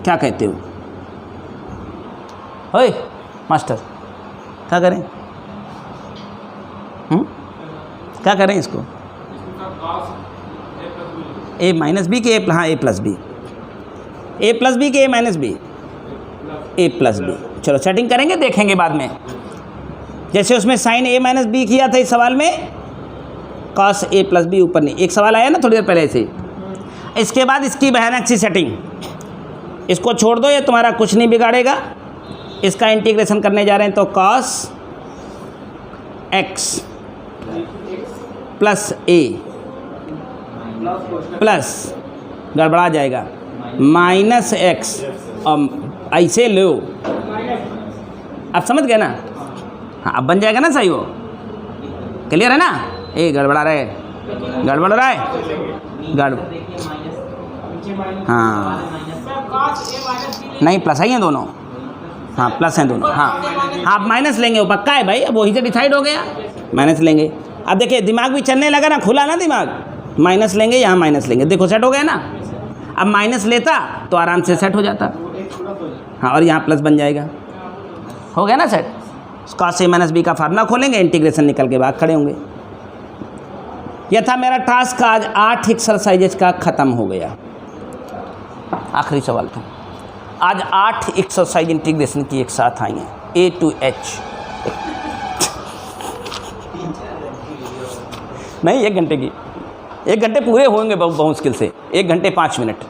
क्या कहते हो? ओए मास्टर, क्या करें? क्या करें इसको? a माइनस बी के हाँ a plus b, a plus b के a minus b, a plus b. चलो सेटिंग करेंगे, देखेंगे बाद में। जैसे उसमें साइन a माइनस बी किया था इस सवाल में, कॉस a प्लस बी ऊपर नहीं। एक सवाल आया ना थोड़ी देर पहले से। इसके बाद इसकी भयानक सी सेटिंग, इसको छोड़ दो, ये तुम्हारा कुछ नहीं बिगाड़ेगा। इसका इंटीग्रेशन करने जा रहे हैं तो cos x plus a plus गड़बड़ा जाएगा माइनस x, और ऐसे लो। आप समझ गए ना? हाँ अब बन जाएगा ना सही वो, क्लियर है ना? ए गड़बड़ा रहा है, गड़बड़ रहा है, हाँ sir cos A minus B नहीं प्लस है ये दोनों, हाँ प्लस हैं दोनों, हाँ हाँ आप माइनस लेंगे, वो पक्का है भाई, अब वही से डिसाइड हो गया, माइनस लेंगे। अब देखिए दिमाग भी चलने लगा ना, खुला ना दिमाग, माइनस लेंगे यहाँ माइनस लेंगे, देखो सेट हो गया ना। अब माइनस लेता तो आराम से सेट हो जाता, हाँ और यहाँ प्लस बन जाएगा, हो गया ना set. cos A minus b का फार्मूला खोलेंगे, इंटीग्रेशन निकल के बाद खड़े होंगे। यह था मेरा टास्क, आज 8 एक्सरसाइजेज का ख़त्म हो गया। आखिरी सवाल था, आज 8 एक्सरसाइज इंटीग्रेशन की एक साथ आई हैं, A to H। नहीं 1 घंटे की, 1 घंटे पूरे होंगे बहुत मुश्किल से, 1 घंटे 5 मिनट।